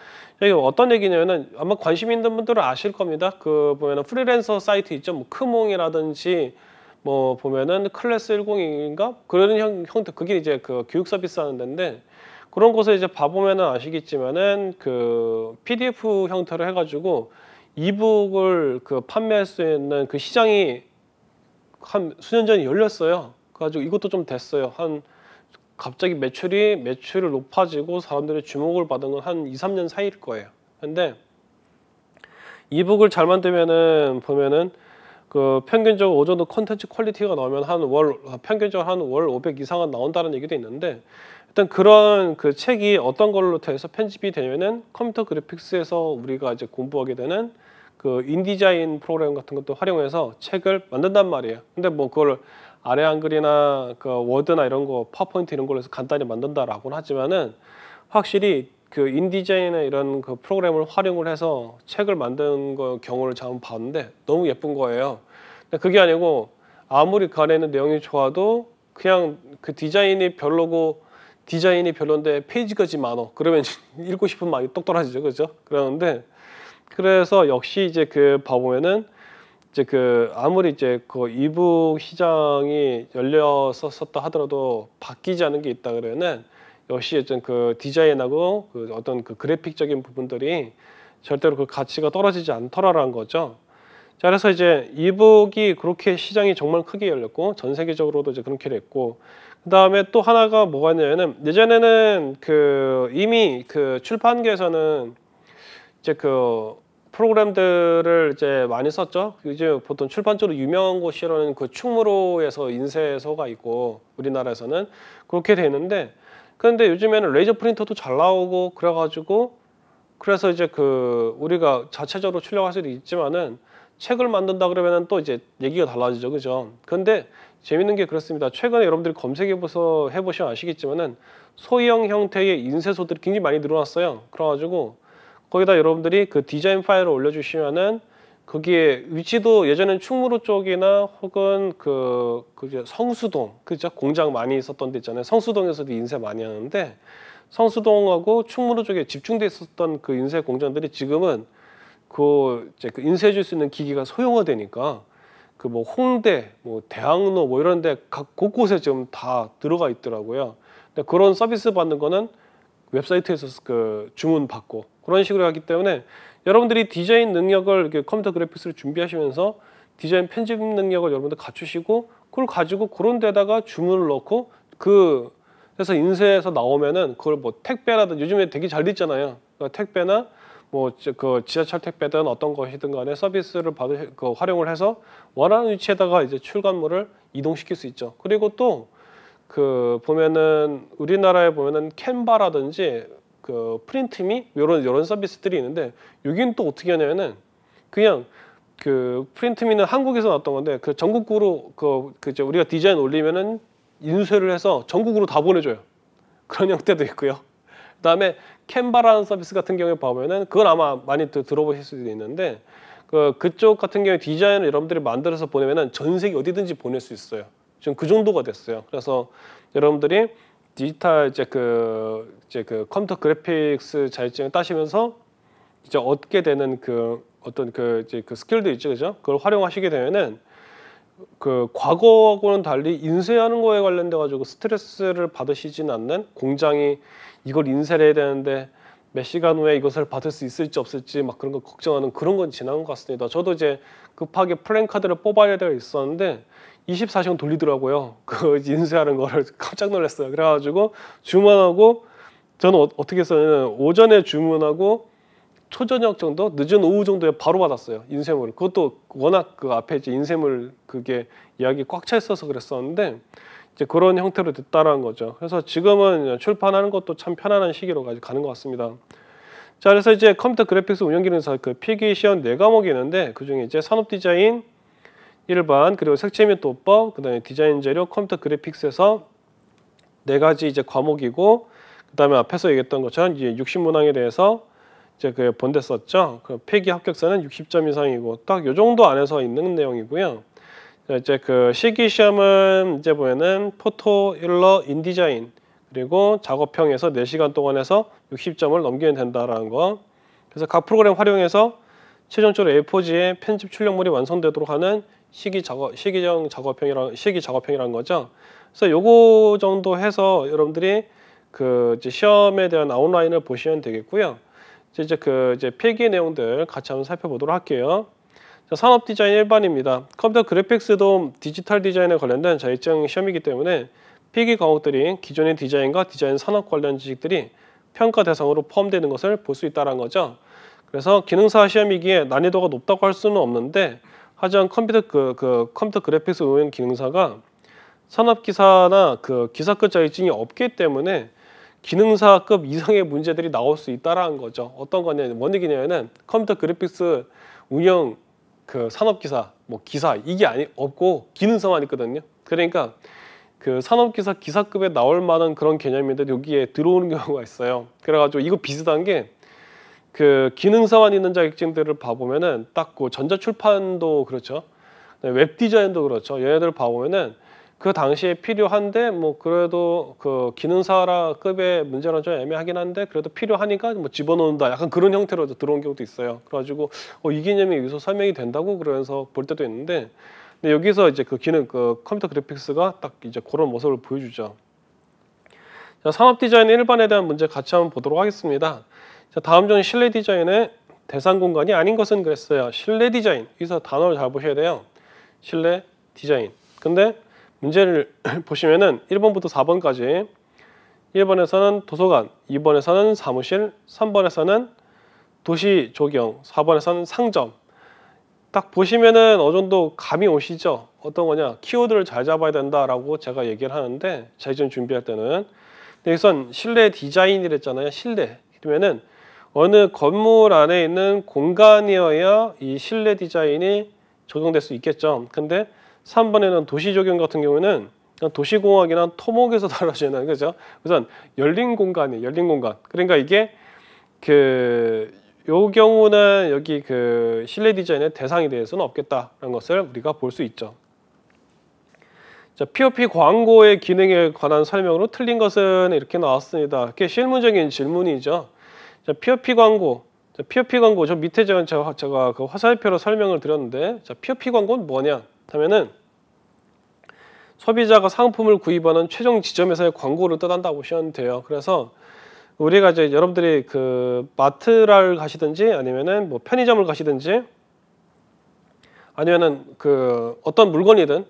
이게 어떤 얘기냐면은 아마 관심 있는 분들은 아실 겁니다. 그 보면은 프리랜서 사이트 있죠. 뭐 크몽이라든지 뭐 보면은 클래스 102인가 그런 형태, 그게 이제 그 교육 서비스 하는 데인데, 그런 곳에 이제 봐보면은 아시겠지만은 그 PDF 형태로 해가지고 이북을 그 판매할 수 있는 그 시장이 한 수년 전에 열렸어요. 그래가지고 이것도 좀 됐어요. 한 갑자기 매출이 높아지고 사람들의 주목을 받은 건 한 2, 3년 사이일 거예요. 근데 이북을 잘 만들면은 보면은 그 평균적으로 어느 정도 콘텐츠 퀄리티가 나오면 평균적으로 한 월 500 이상은 나온다는 얘기도 있는데, 일단 그런 그 책이 어떤 걸로 돼서 편집이 되면은 컴퓨터 그래픽스에서 우리가 이제 공부하게 되는 그 인디자인 프로그램 같은 것도 활용해서 책을 만든단 말이에요. 근데 뭐 그걸 아래 한글이나 그 워드나 이런 거, 파워포인트 이런 걸로 해서 간단히 만든다라고는 하지만은 확실히 그 인디자인이나 이런 그 프로그램을 활용을 해서 책을 만든 거 경우를 잠깐 봤는데 너무 예쁜 거예요. 근데 그게 아니고 아무리 그 안에 있는 내용이 좋아도 그냥 그 디자인이 별론데 페이지가 지 많어. 그러면 읽고 싶은 마음이 똑 떨어지죠, 그죠? 그러는데 그래서 역시 이제 그 봐보면은 이제 그 아무리 이제 그 이북 시장이 열렸었다 하더라도 바뀌지 않은 게 있다 그러면은 역시 어떤 그 디자인하고 그 어떤 그 그래픽적인 부분들이 절대로 그 가치가 떨어지지 않더라라는 거죠. 자, 그래서 이제 이북이 그렇게 시장이 정말 크게 열렸고 전 세계적으로도 이제 그렇게 됐고, 그 다음에 또 하나가 뭐가 있냐면은 예전에는 그 이미 그 출판계에서는 이제 그 프로그램들을 이제 많이 썼죠. 이제 보통 출판적으로 유명한 곳이라는 그 충무로에서 인쇄소가 있고 우리나라에서는 그렇게 되는데, 그런데 요즘에는 레이저 프린터도 잘 나오고 그래가지고 그래서 이제 그 우리가 자체적으로 출력할 수도 있지만은 책을 만든다 그러면은 또 이제 얘기가 달라지죠, 그죠? 근데 재밌는 게 그렇습니다. 최근에 여러분들이 해보시면 아시겠지만은 소형 형태의 인쇄소들이 굉장히 많이 늘어났어요. 그래가지고 거기다 여러분들이 그 디자인 파일을 올려주시면은 거기에 위치도 예전엔 충무로 쪽이나 혹은 그 성수동, 그죠? 공장 많이 있었던 데 있잖아요. 성수동에서도 인쇄 많이 하는데 성수동하고 충무로 쪽에 집중돼 있었던 그 인쇄 공장들이 지금은 그 이제 그 인쇄해 줄 수 있는 기기가 소형화되니까 그 뭐 홍대, 뭐 대학로 뭐 이런 데 각 곳곳에 지금 다 들어가 있더라고요. 근데 그런 서비스 받는 거는 웹사이트에서 그 주문 받고 그런 식으로 하기 때문에 여러분들이 디자인 능력을 이렇게 컴퓨터 그래픽스를 준비하시면서 디자인 편집 능력을 여러분들 갖추시고 그걸 가지고 그런 데다가 주문을 넣고 그래서 인쇄해서 나오면은 그걸 뭐 택배라든 요즘에 되게 잘 돼 있잖아요. 그러니까 택배나 뭐 그 지하철 택배든 어떤 것이든 간에 서비스를 활용을 해서 원하는 위치에다가 이제 출간물을 이동시킬 수 있죠. 그리고 또 그 보면은 우리나라에 보면은 캔바라든지 그 프린트미 이런 서비스들이 있는데 여기는 또 어떻게 하냐면은 그냥 그 프린트미는 한국에서 나왔던 건데 그 전국구로 이제 우리가 디자인 올리면은 인쇄를 해서 전국으로 다 보내줘요. 그런 형태도 있고요. 그다음에 캔바라는 서비스 같은 경우에 보면은 그건 아마 많이 들어보실 수도 있는데 그쪽 같은 경우에 디자인을 여러분들이 만들어서 보내면은 전 세계 어디든지 보낼 수 있어요. 지금 그 정도가 됐어요. 그래서 여러분들이 디지털 이제 그 컴퓨터 그래픽스 자격증을 따시면서 이제 얻게 되는 그 어떤 이제 그 스킬도 있죠, 그죠? 그걸 활용하시게 되면은 그 과거하고는 달리 인쇄하는 거에 관련돼 가지고 스트레스를 받으시진 않는, 공장이 이걸 인쇄를 해야 되는데 몇 시간 후에 이것을 받을 수 있을지 없을지 막 그런 거 걱정하는 그런 건 지난 것 같습니다. 저도 이제 급하게 플랜카드를 뽑아야 되어 있었는데 24시간 돌리더라고요. 그 인쇄하는 거를 깜짝 놀랐어요. 그래가지고 주문하고 저는 어떻게 했었냐면 오전에 주문하고 초저녁 정도, 늦은 오후 정도에 바로 받았어요. 인쇄물. 그것도 워낙 그 앞에 이제 인쇄물 그게 예약이 꽉 차 있어서 그랬었는데 이제 그런 형태로 됐다라는 거죠. 그래서 지금은 출판하는 것도 참 편안한 시기로 가는 것 같습니다. 자, 그래서 이제 컴퓨터 그래픽스 운영 기능사 그 필기 시험 4과목이 있는데 그중에 이제 산업 디자인 일반 그리고 색채 및 도법 그다음에 디자인 재료 컴퓨터 그래픽스에서 4가지 이제 과목이고 그다음에 앞에서 얘기했던 것처럼 이제 60문항에 대해서 이제 그 본댔었죠. 그 필기 합격자는 60점 이상이고 딱 요 정도 안에서 있는 내용이고요. 자, 이제 그 실기 시험은 이제 보면은 포토, 일러, 인디자인 그리고 작업형에서 4시간 동안 해서 60점을 넘기면 된다라는 거. 그래서 각 프로그램 활용해서 최종적으로 A4지에 편집 출력물이 완성되도록 하는 시기 작업형이라는 거죠. 그래서 요거 정도 해서 여러분들이 그 이제 시험에 대한 아웃라인을 보시면 되겠고요. 이제 이제 필기 내용들 같이 한번 살펴보도록 할게요. 자, 산업 디자인 일반입니다. 컴퓨터 그래픽스도 디지털 디자인에 관련된 자격증 시험이기 때문에 필기 과목들이 기존의 디자인과 디자인 산업 관련 지식들이 평가 대상으로 포함되는 것을 볼 수 있다는 거죠. 그래서 기능사 시험이기에 난이도가 높다고 할 수는 없는데 하지만 컴퓨터 그래픽스 운영 기능사가 산업기사나 그 기사급 자격증이 없기 때문에 기능사급 이상의 문제들이 나올 수 있다라는 거죠. 어떤 거냐면 뭔 얘기냐면은 컴퓨터 그래픽스 운영 그 산업기사 뭐 기사 이게 없고 기능사만 있거든요. 그러니까 그 산업기사 기사급에 나올 만한 그런 개념인데 여기에 들어오는 경우가 있어요. 그래가지고 이거 비슷한 게 그 기능사만 있는 자격증들을 봐보면은 딱 그 전자출판도 그렇죠. 웹 디자인도 그렇죠. 얘네들 봐보면은 그 당시에 필요한데 뭐 그래도 그 기능사라 급의 문제는 좀 애매하긴 한데 그래도 필요하니까 뭐 집어넣는다. 약간 그런 형태로 들어온 경우도 있어요. 그래가지고 이 개념이 여기서 설명이 된다고 그러면서 볼 때도 있는데 근데 여기서 이제 그 컴퓨터 그래픽스가 딱 이제 그런 모습을 보여주죠. 자, 산업 디자인 일반에 대한 문제 같이 한번 보도록 하겠습니다. 자, 다음 중 실내 디자인의 대상 공간이 아닌 것은 그랬어요. 실내 디자인. 여기서 단어를 잘 보셔야 돼요. 실내 디자인. 근데 문제를 보시면은 1번부터 4번까지 1번에서는 도서관, 2번에서는 사무실, 3번에서는 도시 조경, 4번에서는 상점. 딱 보시면은 어느 정도 감이 오시죠? 어떤 거냐? 키워드를 잘 잡아야 된다라고 제가 얘기를 하는데 자격증 준비할 때는 근데 여기선 실내 디자인이랬잖아요. 실내. 그러면은 어느 건물 안에 있는 공간이어야 이 실내 디자인이 적용될 수 있겠죠. 근데 3번에는 도시 조경 같은 경우는 도시공학이나 토목에서 다뤄지는 그죠? 우선 열린 공간이에요. 열린 공간. 그러니까 이게 요 경우는 여기 그 실내 디자인의 대상이 대해서는 없겠다라는 것을 우리가 볼 수 있죠. 자, POP 광고의 기능에 관한 설명으로 틀린 것은 이렇게 나왔습니다. 이렇게 실무적인 질문이죠. 자, POP 광고. 자, POP 광고 저 밑에 제가 그 화살표로 설명을 드렸는데 자, POP 광고는 뭐냐 하면은 소비자가 상품을 구입하는 최종 지점에서의 광고를 뜻한다고 보시면 돼요. 그래서 우리가 이제 여러분들이 그 마트를 가시든지 아니면은 뭐 편의점을 가시든지 아니면은 그 어떤 물건이든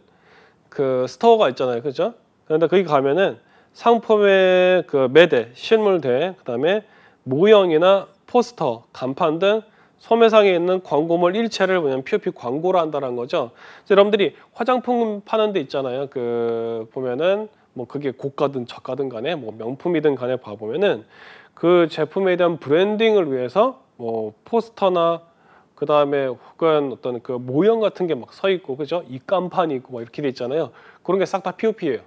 그 스토어가 있잖아요. 그죠? 그런데 거기 가면은 상품의 그 매대, 실물대, 그다음에 모형이나 포스터, 간판 등 소매상에 있는 광고물 일체를 뭐냐면 POP 광고로 한다는 거죠. 그래서 여러분들이 화장품 파는 데 있잖아요. 그 보면은 뭐 그게 고가든 저가든 간에 뭐 명품이든 간에 봐보면은 그 제품에 대한 브랜딩을 위해서 뭐 포스터나 그 다음에 혹은 어떤 그 모형 같은 게 막 서 있고 그죠? 입간판이 있고 막 이렇게 돼 있잖아요. 그런 게 싹 다 POP예요.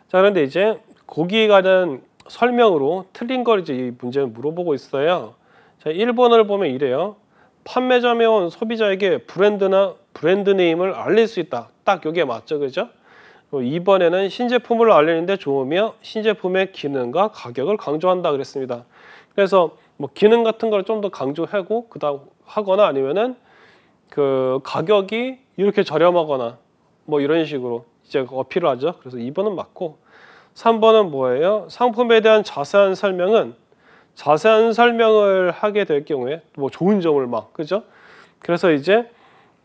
자, 그런데 이제 거기에 관한 설명으로 틀린 걸 이제 이 문제는 물어보고 있어요. 자, 1번을 보면 이래요. 판매점에 온 소비자에게 브랜드 네임을 알릴 수 있다. 딱 여기에 맞죠, 그죠? 2번에는 신제품을 알리는데 좋으며 신제품의 기능과 가격을 강조한다 그랬습니다. 그래서 뭐 기능 같은 걸 좀 더 강조하고 그다음 하거나 아니면은 그 가격이 이렇게 저렴하거나 뭐 이런 식으로 이제 어필을 하죠. 그래서 2번은 맞고 3번은 뭐예요? 상품에 대한 자세한 설명을 하게 될 경우에 뭐 좋은 점을 막 그죠? 그래서 이제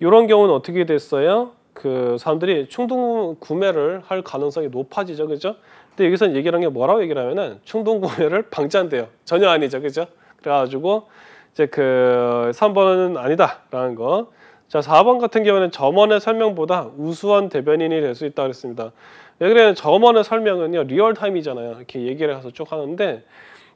이런 경우는 어떻게 됐어요? 그 사람들이 충동 구매를 할 가능성이 높아지죠, 그죠? 근데 여기서 얘기하는 게 뭐라고 얘기를 하면은 충동 구매를 방지한대요. 전혀 아니죠, 그죠? 그래가지고 이제 그 3번은 아니다라는 거. 자, 4번 같은 경우는 점원의 설명보다 우수한 대변인이 될 수 있다 그랬습니다. 왜 그래요? 점원의 설명은요 리얼타임이잖아요. 이렇게 얘기를 해서 쭉 하는데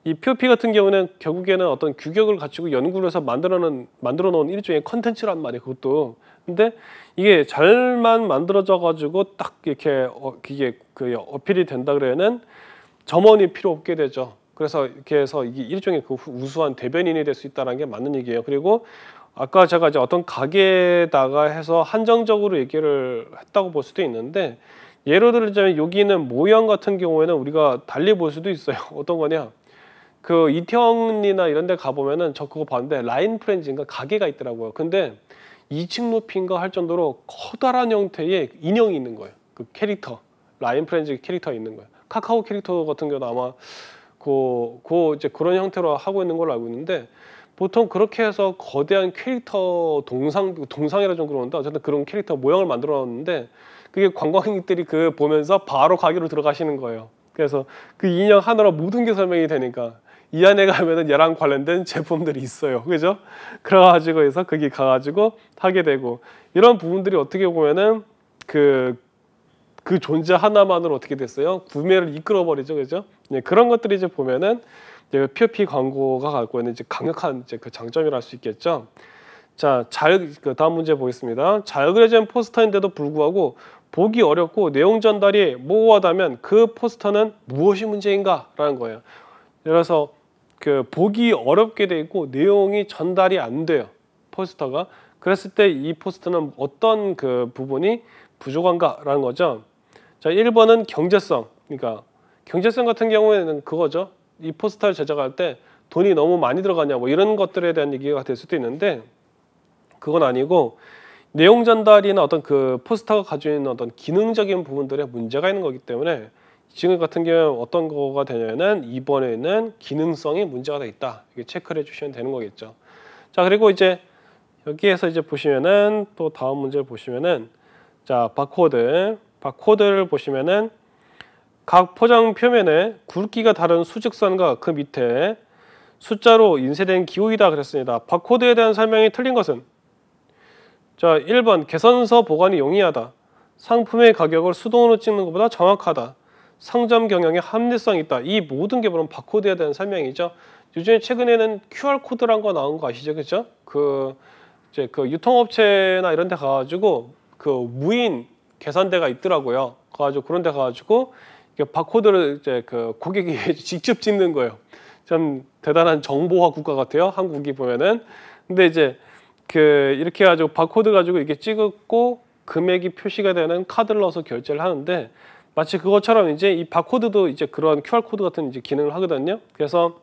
이 POP 같은 경우는 결국에는 어떤 규격을 갖추고 연구를 해서 만들어 놓은 일종의 컨텐츠란 말이에요. 그것도. 근데 이게 잘만 만들어져 가지고 딱 이렇게 이게 그 어필이 된다 그러면은 점원이 필요 없게 되죠. 그래서 이렇게 해서 이게 일종의 그 우수한 대변인이 될 수 있다는 게 맞는 얘기예요. 그리고 아까 제가 이제 어떤 가게에다가 해서 한정적으로 얘기를 했다고 볼 수도 있는데, 예를 들자면 여기는 모형 같은 경우에는 우리가 달리 볼 수도 있어요. 어떤 거냐? 그 이태원이나 이런 데 가보면은 저 그거 봤는데 라인 프렌즈인가 가게가 있더라고요. 근데 2층 높이인가 할 정도로 커다란 형태의 인형이 있는 거예요. 그 캐릭터, 라인 프렌즈 캐릭터가 있는 거예요. 카카오 캐릭터 같은 경우도 아마 이제 그런 형태로 하고 있는 걸로 알고 있는데, 보통 그렇게 해서 거대한 캐릭터 동상이라 좀 그러는데 어쨌든 그런 캐릭터 모형을 만들어 놨는데, 그게 관광객들이 그 보면서 바로 가게로 들어가시는 거예요. 그래서 그 인형 하나로 모든 게 설명이 되니까 이 안에 가면은 얘랑 관련된 제품들이 있어요. 그죠? 그래가지고 해서 거기 가가지고 하게 되고, 이런 부분들이 어떻게 보면은 그 존재 하나만으로 어떻게 됐어요? 구매를 이끌어 버리죠. 그죠? 네, 그런 것들이 이제 보면은 이제 POP 광고가 갖고 있는 이제 강력한 이제 그 장점이라 할 수 있겠죠. 자, 그 다음 문제 보겠습니다. 잘 그려진 포스터인데도 불구하고 보기 어렵고 내용 전달이 모호하다면 그 포스터는 무엇이 문제인가? 라는 거예요. 그래서 그 보기 어렵게 돼 있고 내용이 전달이 안 돼요. 포스터가. 그랬을 때 이 포스터는 어떤 그 부분이 부족한가라는 거죠. 자, 1번은 경제성. 그러니까 경제성 같은 경우에는 그거죠. 이 포스터를 제작할 때 돈이 너무 많이 들어가냐 뭐 이런 것들에 대한 얘기가 될 수도 있는데, 그건 아니고 내용 전달이나 어떤 그 포스터가 가지고 있는 어떤 기능적인 부분들에 문제가 있는 거기 때문에 지금 같은 경우는 어떤 거가 되냐면 2번에는 기능성이 문제가 돼 있다. 이게 체크를 해주시면 되는 거겠죠. 자, 그리고 이제 여기에서 이제 보시면은 또 다음 문제를 보시면은, 자, 바코드를 보시면은 각 포장 표면에 굵기가 다른 수직선과 그 밑에 숫자로 인쇄된 기호이다 그랬습니다. 바코드에 대한 설명이 틀린 것은? 자, 1번 개선서 보관이 용이하다. 상품의 가격을 수동으로 찍는 것보다 정확하다. 상점 경영에 합리성이 있다. 이 모든 게 바로 바코드에 대한 설명이죠. 요즘에 최근에는 QR 코드란 거 나온 거 아시죠? 그죠? 이제 그 유통업체나 이런 데 가가지고 그 무인 계산대가 있더라고요. 가가지고 그런 데 가가지고 바코드를 이제 그 고객이 직접 찍는 거예요. 참 대단한 정보화 국가 같아요. 한국이 보면은. 근데 이제 이렇게 해가지고 바코드 가지고 이게 찍었고 금액이 표시가 되는 카드를 넣어서 결제를 하는데, 마치 그것처럼 이제 이 바코드도 이제 그런 QR 코드 같은 이제 기능을 하거든요. 그래서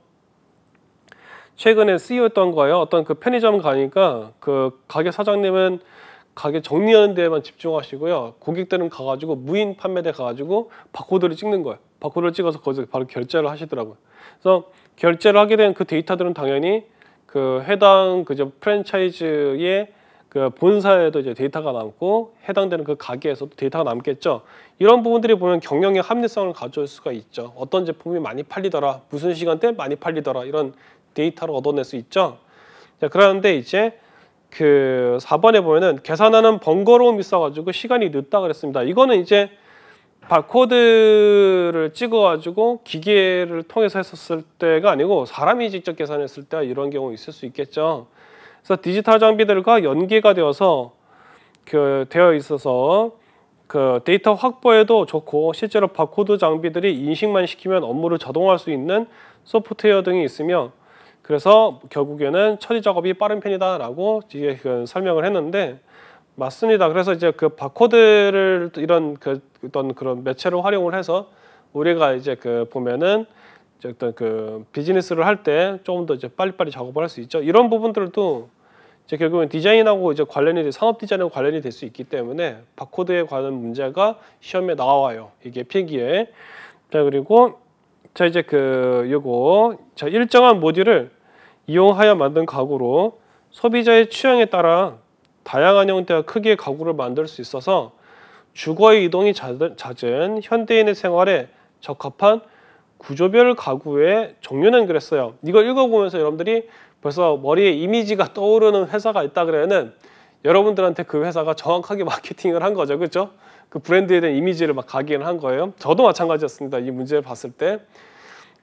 최근에 CEO였던 거예요. 어떤 그 편의점 가니까 그 가게 사장님은 가게 정리하는 데에만 집중하시고요. 고객들은 가가지고 무인 판매대 가가지고 바코드를 찍는 거예요. 바코드를 찍어서 거기서 바로 결제를 하시더라고요. 그래서 결제를 하게 된 그 데이터들은 당연히 그 해당 그저 프랜차이즈의 그 본사에도 이제 데이터가 남고 해당되는 그 가게에서도 데이터가 남겠죠. 이런 부분들이 보면 경영의 합리성을 가져올 수가 있죠. 어떤 제품이 많이 팔리더라, 무슨 시간대에 많이 팔리더라, 이런 데이터를 얻어낼 수 있죠. 자, 그런데 이제 그 4번에 보면은 계산하는 번거로움이 있어가지고 시간이 늦다 그랬습니다. 이거는 이제 바코드를 찍어가지고 기계를 통해서 했었을 때가 아니고 사람이 직접 계산했을 때 이런 경우 있을 수 있겠죠. 그래서 디지털 장비들과 연계가 되어서 되어 있어서 그 데이터 확보에도 좋고, 실제로 바코드 장비들이 인식만 시키면 업무를 자동화할 수 있는 소프트웨어 등이 있으며, 그래서 결국에는 처리 작업이 빠른 편이다라고 이제 설명을 했는데 맞습니다. 그래서 이제 그 바코드를 이런 어떤 그런 매체를 활용을 해서 우리가 이제 보면은 이제 어떤 그 비즈니스를 할 때 조금 더 이제 빨리빨리 작업을 할 수 있죠. 이런 부분들도 이제 결국은 디자인하고 이제 산업 디자인하고 관련이 될 수 있기 때문에 바코드에 관한 문제가 시험에 나와요. 이게 필기에. 자, 그리고 자, 이제 자, 일정한 모듈을 이용하여 만든 가구로 소비자의 취향에 따라 다양한 형태와 크기의 가구를 만들 수 있어서 주거의 이동이 잦은 현대인의 생활에 적합한 구조별 가구의 종류는 그랬어요. 이걸 읽어보면서 여러분들이 벌써 머리에 이미지가 떠오르는 회사가 있다 그러면은 여러분들한테 그 회사가 정확하게 마케팅을 한 거죠. 그렇죠? 그 브랜드에 대한 이미지를 막 각인을 한 거예요. 저도 마찬가지였습니다. 이 문제를 봤을 때.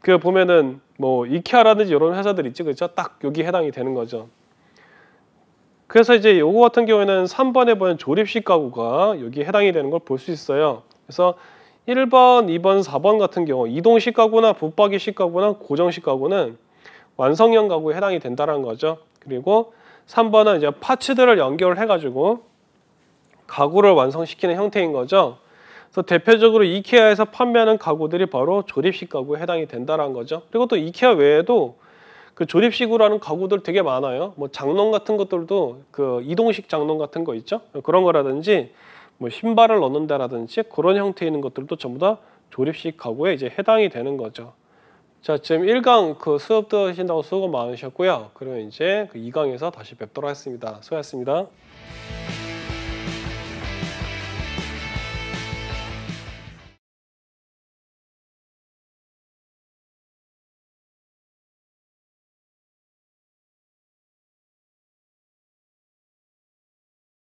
그 보면은 뭐 이케아라든지 이런 회사들 있지, 그렇죠? 딱 여기 해당이 되는 거죠. 그래서 이제 요거 같은 경우에는 3번에 보면 조립식 가구가 여기 해당이 되는 걸 볼 수 있어요. 그래서 1번, 2번, 4번 같은 경우 이동식 가구나 붙박이식 가구나 고정식 가구는 완성형 가구에 해당이 된다는 거죠. 그리고 3번은 이제 파츠들을 연결해 가지고 가구를 완성시키는 형태인 거죠. 그래서 대표적으로 이케아에서 판매하는 가구들이 바로 조립식 가구에 해당이 된다는 거죠. 그리고 또 이케아 외에도 그 조립식으로 하는 가구들 되게 많아요. 뭐 장롱 같은 것들도 그 이동식 장롱 같은 거 있죠. 그런 거라든지 뭐 신발을 넣는 데라든지 그런 형태에 있는 것들도 전부 다 조립식 가구에 이제 해당이 되는 거죠. 자, 지금 1강 그 수업 들으신다고 수고 많으셨고요. 그러면 이제 그 2강에서 다시 뵙도록 하겠습니다. 수고하셨습니다.